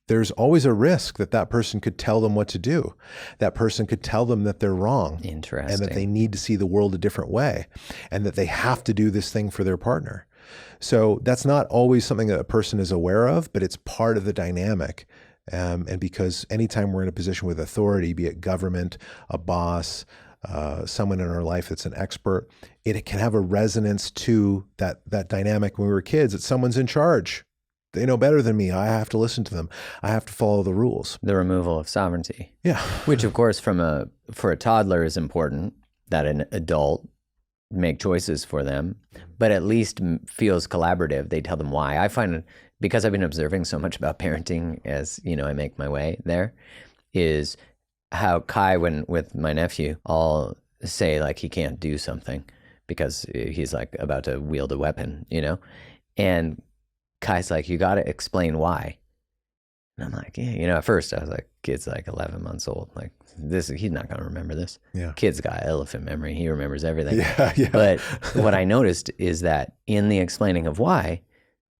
there's always a risk that that person could tell them what to do. That person could tell them that they're wrong. Interesting. And that they need to see the world a different way, and that they have to do this thing for their partner. So that's not always something that a person is aware of, but it's part of the dynamic. And because anytime we're in a position with authority, be it government, a boss, someone in our life that's an expert, it can have a resonance to that dynamic when we were kids, that someone's in charge. They know better than me. I have to listen to them. I have to follow the rules. The removal of sovereignty. Yeah. Which, of course, for a toddler is important, that an adult make choices for them, but at least feels collaborative. They tell them why. I find, because I've been observing so much about parenting as, I make my way there, is how Kai, with my nephew, I'll say like he can't do something because he's like about to wield a weapon, and Kai's like, you got to explain why. And I'm like, at first I was like, kid's like 11 months old. Like he's not going to remember this. Yeah. Kid's got elephant memory. He remembers everything. Yeah. But what I noticed is that in the explaining of why,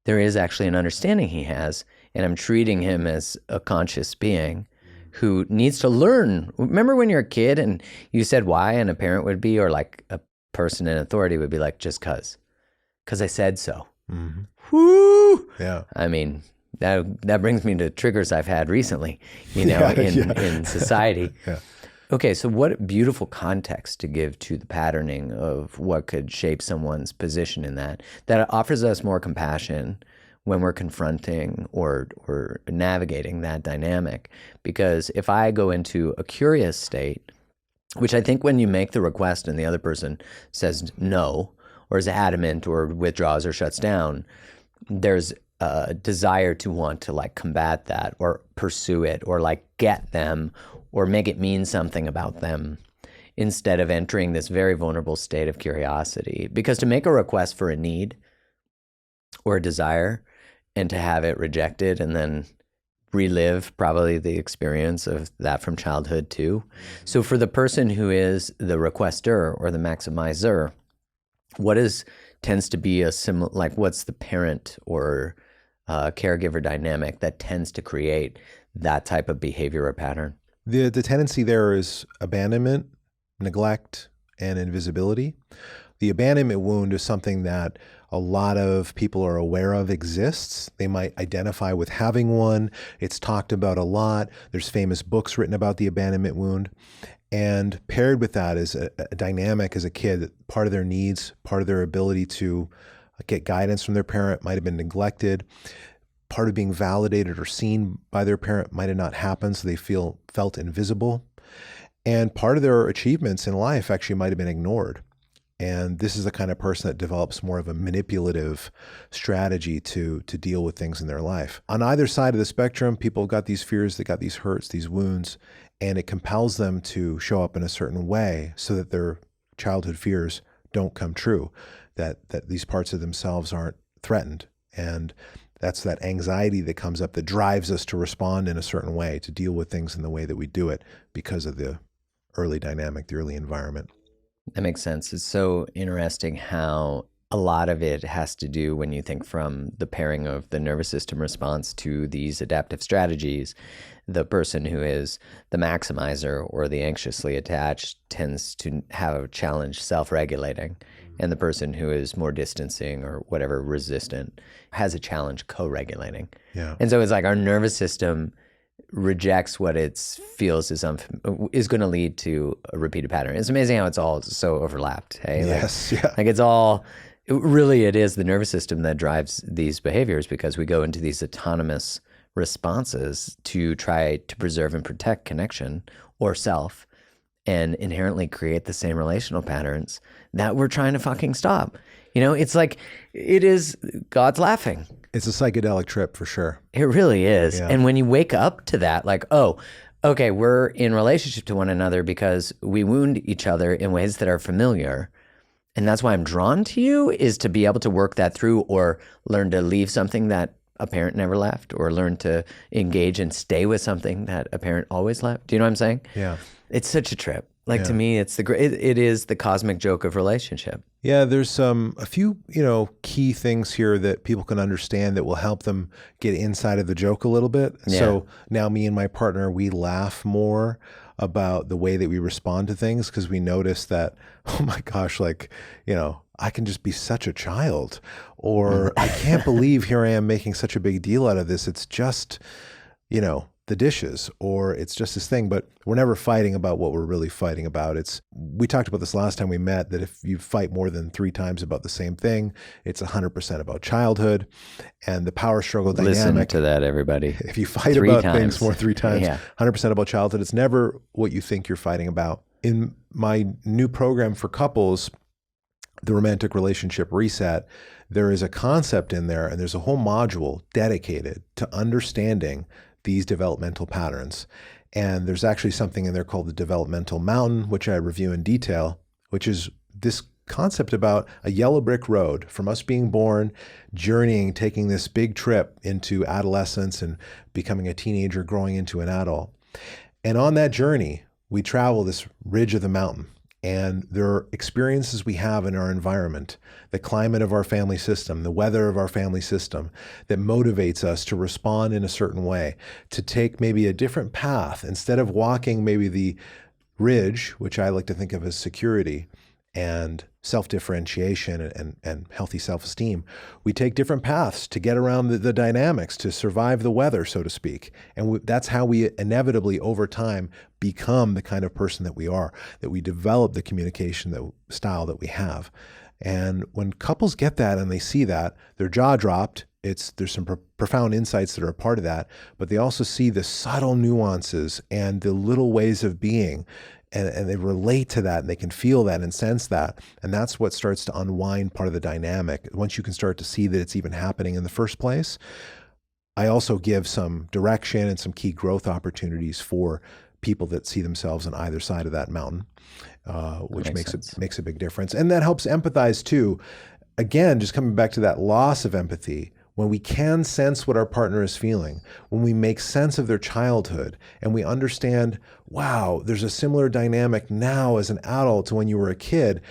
there is actually an understanding he has, and I'm treating him as a conscious being who needs to learn. Remember when you're a kid and you said why, and a parent would be, or like a person in authority would be like, just cause I said so. Mm-hmm. Woo! Yeah. I mean, that brings me to triggers I've had recently, in society. Yeah. Okay, so what beautiful context to give to the patterning of what could shape someone's position in that. That offers us more compassion when we're confronting or navigating that dynamic. Because if I go into a curious state, which I think when you make the request and the other person says no, or is adamant or withdraws or shuts down, there's a desire to want to like combat that or pursue it or like get them or make it mean something about them instead of entering this very vulnerable state of curiosity. Because to make a request for a need or a desire and to have it rejected and then relive probably the experience of that from childhood too. So for the person who is the requester or the maximizer, what tends to be a similar, like what's the parent or caregiver dynamic that tends to create that type of behavior or pattern? The tendency there is abandonment, neglect, and invisibility. The abandonment wound is something that a lot of people are aware of exists. They might identify with having one. It's talked about a lot. There's famous books written about the abandonment wound. And paired with that is a dynamic as a kid that part of their needs, part of their ability to get guidance from their parent might have been neglected. Part of being validated or seen by their parent might have not happened, so they felt invisible. And part of their achievements in life actually might have been ignored. And this is the kind of person that develops more of a manipulative strategy to deal with things in their life. On either side of the spectrum, people got these fears, they got these hurts, these wounds, and it compels them to show up in a certain way so that their childhood fears don't come true, that these parts of themselves aren't threatened. And that's that anxiety that comes up that drives us to respond in a certain way, to deal with things in the way that we do it because of the early dynamic, the early environment. That makes sense. It's so interesting how a lot of it has to do when you think from the pairing of the nervous system response to these adaptive strategies. The person who is the maximizer or the anxiously attached tends to have a challenge self-regulating. And the person who is more distancing or whatever, resistant, has a challenge co-regulating. Yeah. And so it's like our nervous system rejects what it feels is going to lead to a repeated pattern. It's amazing how it's all so overlapped. Hey? Yes. Like, yeah. like it's all, it is the nervous system that drives these behaviors because we go into these autonomous responses to try to preserve and protect connection or self and inherently create the same relational patterns that we're trying to fucking stop. You know, it's like, it is God's laughing. It's a psychedelic trip for sure. It really is. Yeah. And when you wake up to that, like, oh, okay, we're in relationship to one another because we wound each other in ways that are familiar. And that's why I'm drawn to you, is to be able to work that through or learn to leave something that a parent never left or learn to engage and stay with something that a parent always left. Do you know what I'm saying? Yeah. It's such a trip. Like, Yeah. to me, it's it is the cosmic joke of relationship. Yeah, there's a few, key things here that people can understand that will help them get inside of the joke a little bit. Yeah. So now me and my partner, we laugh more about the way that we respond to things because we notice that, oh my gosh, like, I can just be such a child, or I can't believe here I am making such a big deal out of this. It's just, the dishes, or it's just this thing, but we're never fighting about what we're really fighting about. We talked about this last time we met, that if you fight more than 3 times about the same thing, it's 100% about childhood and the power struggle dynamic. Listen to that, everybody. If you fight 3 about times. things more 3 times, Yeah. 100% about childhood, it's never what you think you're fighting about. In my new program for couples, the Romantic Relationship Reset, there is a concept in there, and there's a whole module dedicated to understanding these developmental patterns. And there's actually something in there called the Developmental Mountain, which I review in detail, which is this concept about a yellow brick road from us being born, journeying, taking this big trip into adolescence and becoming a teenager, growing into an adult. And on that journey, we travel this ridge of the mountain. And there are experiences we have in our environment, the climate of our family system, the weather of our family system, that motivates us to respond in a certain way, to take maybe a different path. Instead of walking maybe the ridge, which I like to think of as security, and self-differentiation and healthy self-esteem, we take different paths to get around the dynamics, to survive the weather, so to speak. And that's how we inevitably, over time, become the kind of person that we are, that we develop the communication style that we have. And when couples get that and they see that, their jaw dropped. There's some profound insights that are a part of that, but they also see the subtle nuances and the little ways of being, and they relate to that, and they can feel that and sense that. And that's what starts to unwind part of the dynamic. Once you can start to see that it's even happening in the first place, I also give some direction and some key growth opportunities for people that see themselves on either side of that mountain, which makes a big difference. And that helps empathize too. Again, just coming back to that loss of empathy, when we can sense what our partner is feeling, when we make sense of their childhood and we understand, wow, there's a similar dynamic now as an adult to when you were a kid,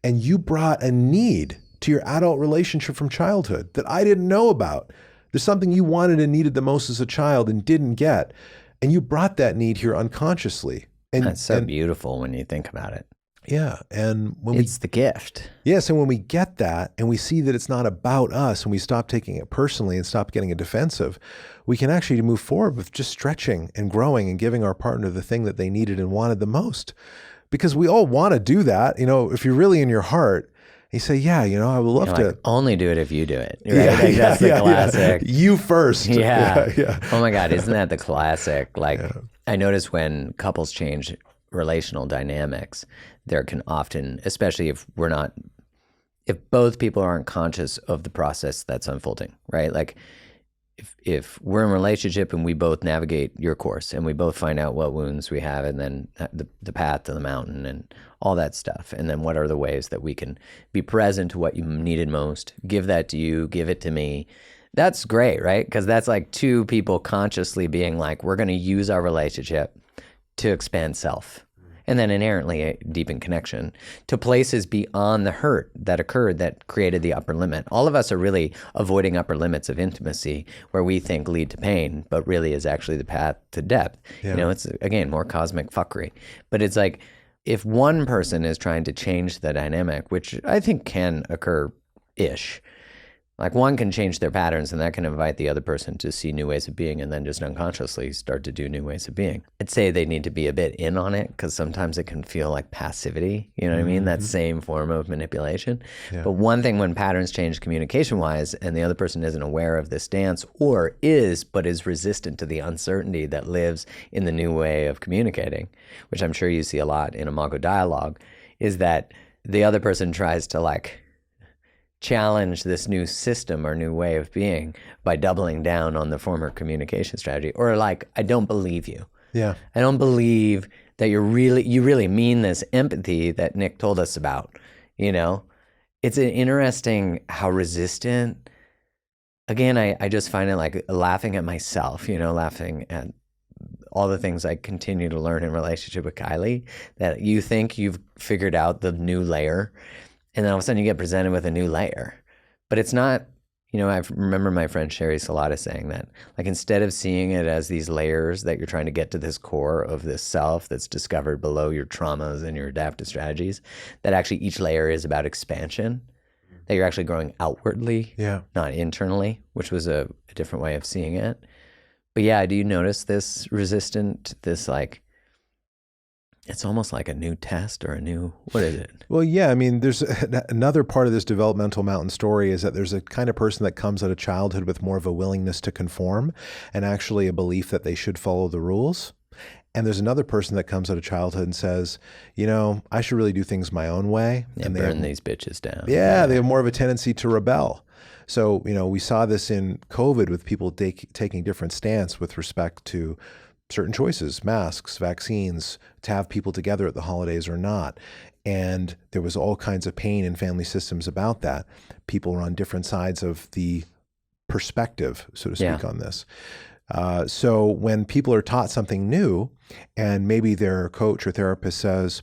and you brought a need to your adult relationship from childhood that I didn't know about. There's something you wanted and needed the most as a child and didn't get, and you brought that need here unconsciously. And that's so beautiful when you think about it. Yeah. And it's the gift. Yes. And when we get that and we see that it's not about us, and we stop taking it personally and stop getting defensive, we can actually move forward with just stretching and growing and giving our partner the thing that they needed and wanted the most. Because we all want to do that. If you're really in your heart, you say, yeah, I would love to. Only do it if you do it. Right? That's the classic. Yeah. You first. Yeah. Oh my God. Isn't that the classic? I notice when couples change relational dynamics, there can often, especially if both people aren't conscious of the process that's unfolding, right? Like if we're in a relationship and we both navigate your course and we both find out what wounds we have, and then the path to the mountain and all that stuff, and then what are the ways that we can be present to what you needed most, give that to you, give it to me. That's great, right? Because that's like two people consciously being like, we're going to use our relationship to expand self. And then inherently deepen connection to places beyond the hurt that occurred that created the upper limit. All of us are really avoiding upper limits of intimacy where we think lead to pain, but really is actually the path to depth. Yeah. It's, again, more cosmic fuckery. But it's like, if one person is trying to change the dynamic, which I think can occur-ish, like one can change their patterns, and that can invite the other person to see new ways of being, and then just unconsciously start to do new ways of being. I'd say they need to be a bit in on it, because sometimes it can feel like passivity, you know what I mean? That same form of manipulation. Yeah. But one thing when patterns change communication-wise and the other person isn't aware of this stance, or but is resistant to the uncertainty that lives in the new way of communicating, which I'm sure you see a lot in IMAGO dialogue, is that the other person tries to challenge this new system or new way of being by doubling down on the former communication strategy, or I don't believe you. Yeah. I don't believe that you really mean this empathy that Nick told us about. It's interesting how resistant. Again, I just find it like laughing at myself, laughing at all the things I continue to learn in relationship with Kylie, that you think you've figured out the new layer, and then all of a sudden you get presented with a new layer. But it's not, I remember my friend Sherry Salata saying that, instead of seeing it as these layers that you're trying to get to this core of this self that's discovered below your traumas and your adaptive strategies, that actually each layer is about expansion, that you're actually growing outwardly, not internally, which was a different way of seeing it. But yeah, do you notice this it's almost like a new test or what is it? Well, yeah, there's another part of this developmental mountain story is that there's a kind of person that comes out of childhood with more of a willingness to conform and actually a belief that they should follow the rules. And there's another person that comes out of childhood and says, I should really do things my own way. And burn these bitches down. Yeah, they have more of a tendency to rebel. So, we saw this in COVID with people taking different stance with respect to certain choices, masks, vaccines, to have people together at the holidays or not. And there was all kinds of pain in family systems about that. People were on different sides of the perspective, so to speak, on this. So when people are taught something new, and maybe their coach or therapist says,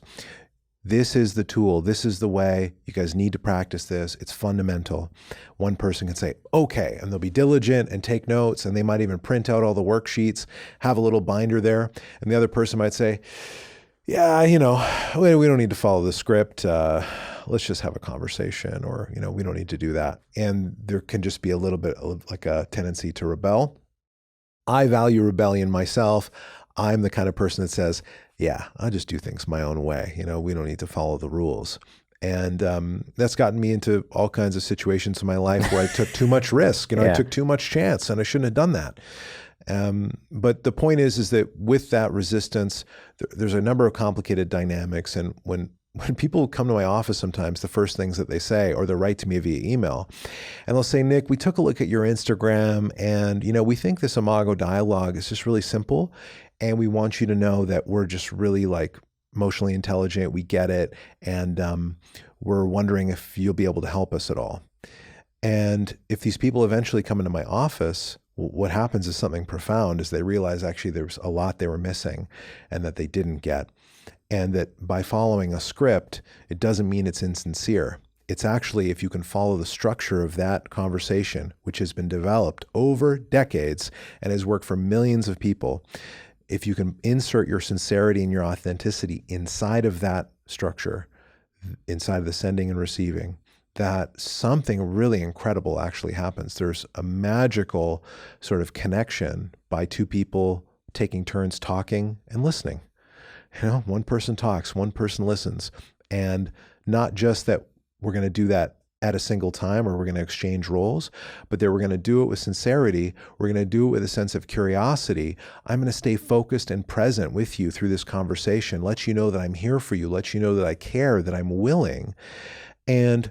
this is the tool, this is the way, you guys need to practice this, it's fundamental. One person can say, okay, and they'll be diligent and take notes, and they might even print out all the worksheets, have a little binder there. And the other person might say, yeah, we don't need to follow the script. let's just have a conversation, or, we don't need to do that. And there can just be a little bit of like a tendency to rebel. I value rebellion myself. I'm the kind of person that says, yeah, I'll just do things my own way. We don't need to follow the rules. And that's gotten me into all kinds of situations in my life where I took too much risk, I took too much chance, and I shouldn't have done that. But the point is that with that resistance, there's a number of complicated dynamics. And when people come to my office, sometimes the first things that they say, or they'll write to me via email, and they'll say, Nick, we took a look at your Instagram, and we think this IMAGO dialogue is just really simple, and we want you to know that we're just really like emotionally intelligent. We get it, and we're wondering if you'll be able to help us at all. And if these people eventually come into my office, what happens is something profound, is they realize actually there's a lot they were missing and that they didn't get. And that by following a script, it doesn't mean it's insincere. It's actually, if you can follow the structure of that conversation, which has been developed over decades and has worked for millions of people, if you can insert your sincerity and your authenticity inside of that structure, inside of the sending and receiving, that something really incredible actually happens. There's a magical sort of connection by two people taking turns talking and listening. One person talks, one person listens, and not just that we're going to do that at a single time, or we're going to exchange roles, but that we're going to do it with sincerity. We're going to do it with a sense of curiosity. I'm going to stay focused and present with you through this conversation, let you know that I'm here for you, let you know that I care, that I'm willing. And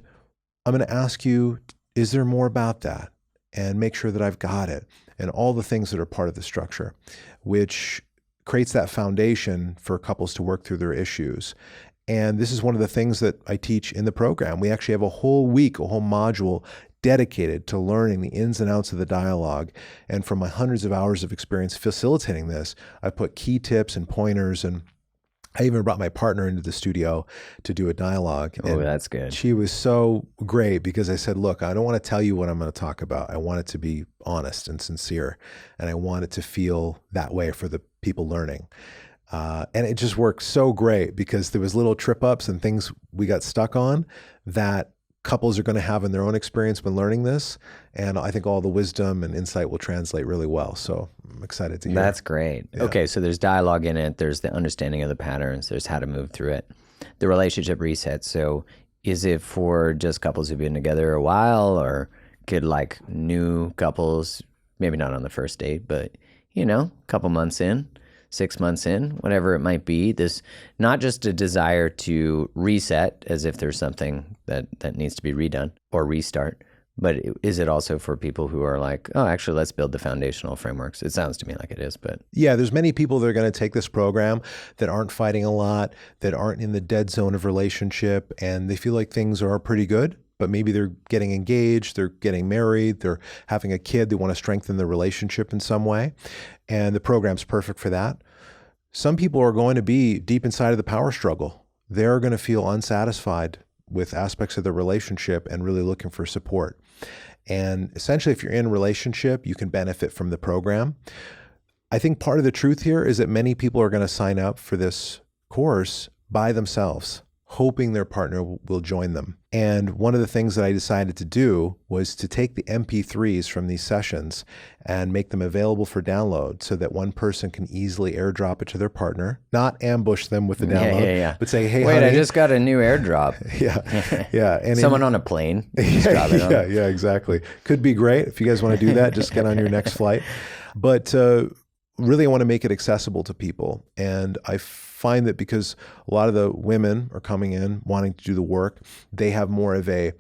I'm going to ask you, is there more about that? And make sure that I've got it. And all the things that are part of the structure, which creates that foundation for couples to work through their issues. And this is one of the things that I teach in the program. We actually have a whole week, a whole module dedicated to learning the ins and outs of the dialogue. And from my hundreds of hours of experience facilitating this, I put key tips and pointers, and I even brought my partner into the studio to do a dialogue. Oh, that's good. She was so great because I said, look, I don't want to tell you what I'm going to talk about. I want it to be honest and sincere, and I want it to feel that way for the people learning. And it just worked so great because there was little trip ups and things we got stuck on that couples are going to have in their own experience when learning this. And I think all the wisdom and insight will translate really well. So I'm excited to hear. That's great. Yeah. Okay, so there's dialogue in it. There's the understanding of the patterns. There's how to move through it. The relationship reset. So is it for just couples who've been together a while, or could like new couples, maybe not on the first date, but a couple months in, 6 months in, whatever it might be, this not just a desire to reset as if there's something that needs to be redone or restart, but is it also for people who are like, oh, actually, let's build the foundational frameworks? It sounds to me like it is, but. Yeah, there's many people that are going to take this program that aren't fighting a lot, that aren't in the dead zone of relationship, and they feel like things are pretty good, but maybe they're getting engaged, they're getting married, they're having a kid, they want to strengthen the relationship in some way. And the program's perfect for that. Some people are going to be deep inside of the power struggle. They're going to feel unsatisfied with aspects of the relationship and really looking for support. And essentially, if you're in a relationship, you can benefit from the program. I think part of the truth here is that many people are going to sign up for this course by themselves, hoping their partner will join them. And one of the things that I decided to do was to take the MP3s from these sessions and make them available for download so that one person can easily airdrop it to their partner, not ambush them with the download, but say, hey, wait, honey. I just got a new airdrop. Yeah. And someone on a plane. Just drop it on. Yeah, exactly. Could be great. If you guys want to do that, just get on your next flight. But really, I want to make it accessible to people. And I find that because a lot of the women are coming in wanting to do the work, they have more of a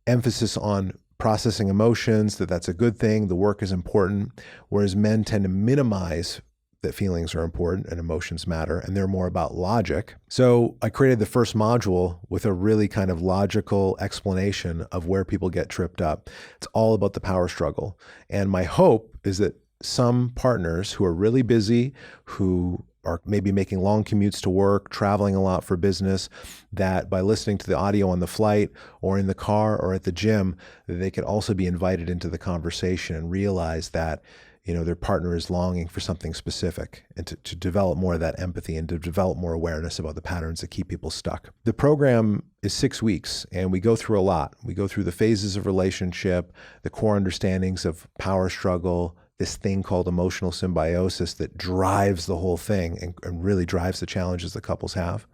emphasis on processing emotions, that's a good thing, the work is important, whereas men tend to minimize that feelings are important and emotions matter, and they're more about logic. So I created the first module with a really kind of logical explanation of where people get tripped up. It's all about the power struggle. And my hope is that some partners who are really busy, who are maybe making long commutes to work, traveling a lot for business, that by listening to the audio on the flight or in the car or at the gym, they could also be invited into the conversation and realize that, their partner is longing for something specific, and to develop more of that empathy and to develop more awareness about the patterns that keep people stuck. The program is 6 weeks, and we go through a lot. We go through the phases of relationship, the core understandings of power struggle, this thing called emotional symbiosis that drives the whole thing and really drives the challenges that couples have.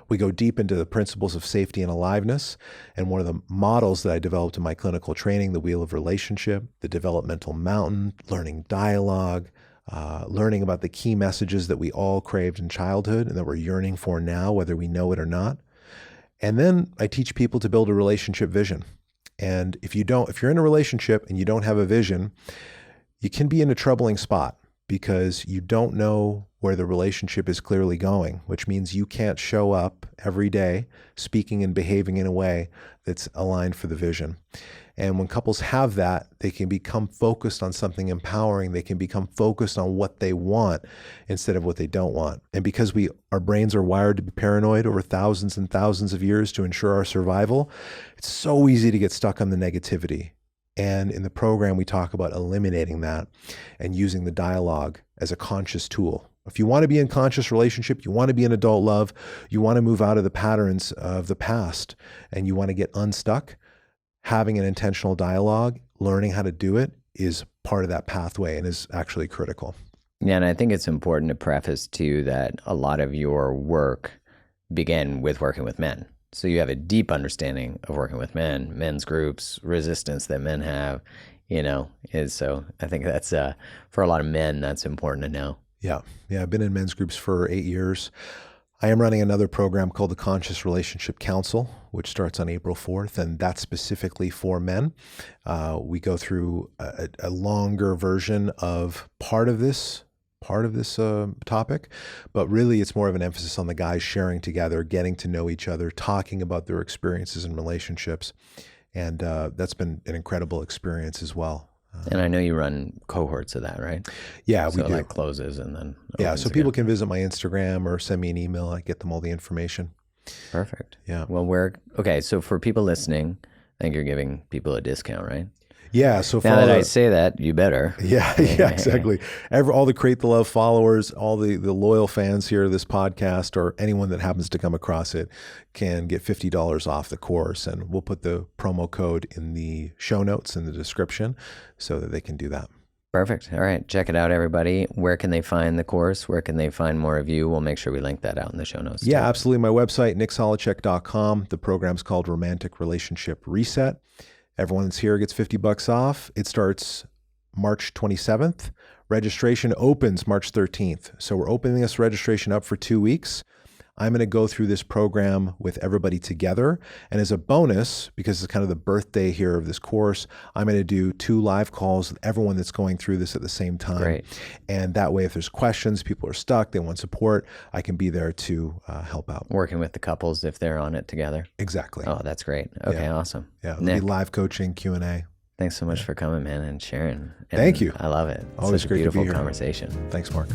We go deep into the principles of safety and aliveness, and one of the models that I developed in my clinical training, the Wheel of Relationship, the Developmental Mountain, learning dialogue, learning about the key messages that we all craved in childhood and that we're yearning for now, whether we know it or not. And then I teach people to build a relationship vision. And if you're in a relationship and you don't have a vision, you can be in a troubling spot, because you don't know where the relationship is clearly going, which means you can't show up every day speaking and behaving in a way that's aligned for the vision. And when couples have that, they can become focused on something empowering. They can become focused on what they want instead of what they don't want. And because our brains are wired to be paranoid over thousands and thousands of years to ensure our survival, it's so easy to get stuck on the negativity. And in the program, we talk about eliminating that and using the dialogue as a conscious tool. If you want to be in conscious relationship, you want to be in adult love, you want to move out of the patterns of the past, and you want to get unstuck, having an intentional dialogue, learning how to do it is part of that pathway and is actually critical. Yeah, and I think it's important to preface too that a lot of your work began with working with men. So you have a deep understanding of working with men, men's groups, resistance that men have, so I think that's, for a lot of men, that's important to know. Yeah. I've been in men's groups for 8 years. I am running another program called the Conscious Relationship Council, which starts on April 4th, and that's specifically for men. We go through a longer version of part of this topic, but really it's more of an emphasis on the guys sharing together, getting to know each other, talking about their experiences and relationships. And that's been an incredible experience as well. And I know you run cohorts of that, right? Yeah, we do. Like closes and then so people can visit my Instagram or send me an email. I get them all the information. Perfect. Yeah. Well, so for people listening, I think you're giving people a discount, right? Yeah. So now that I say that, you better. Yeah, exactly. All the Create the Love followers, all the loyal fans here of this podcast, or anyone that happens to come across it, can get $50 off the course. And we'll put the promo code in the show notes in the description so that they can do that. Perfect. All right. Check it out, everybody. Where can they find the course? Where can they find more of you? We'll make sure we link that out in the show notes. Yeah, absolutely. My website, nicksolaczek.com. The program's called Romantic Relationship Reset. Everyone that's here gets $50 off. It starts March 27th. Registration opens March 13th. So we're opening this registration up for 2 weeks. I'm going to go through this program with everybody together. And as a bonus, because it's kind of the birthday here of this course, I'm going to do 2 live calls with everyone that's going through this at the same time. Great. And that way, if there's questions, people are stuck, they want support, I can be there to help out. Working with the couples if they're on it together. Exactly. Oh, that's great. Okay, awesome. Yeah, Nick, live coaching, Q&A. Thanks so much for coming, man, and sharing. And thank you. I love it. Always such great a beautiful to be here. conversation. Thanks, Mark.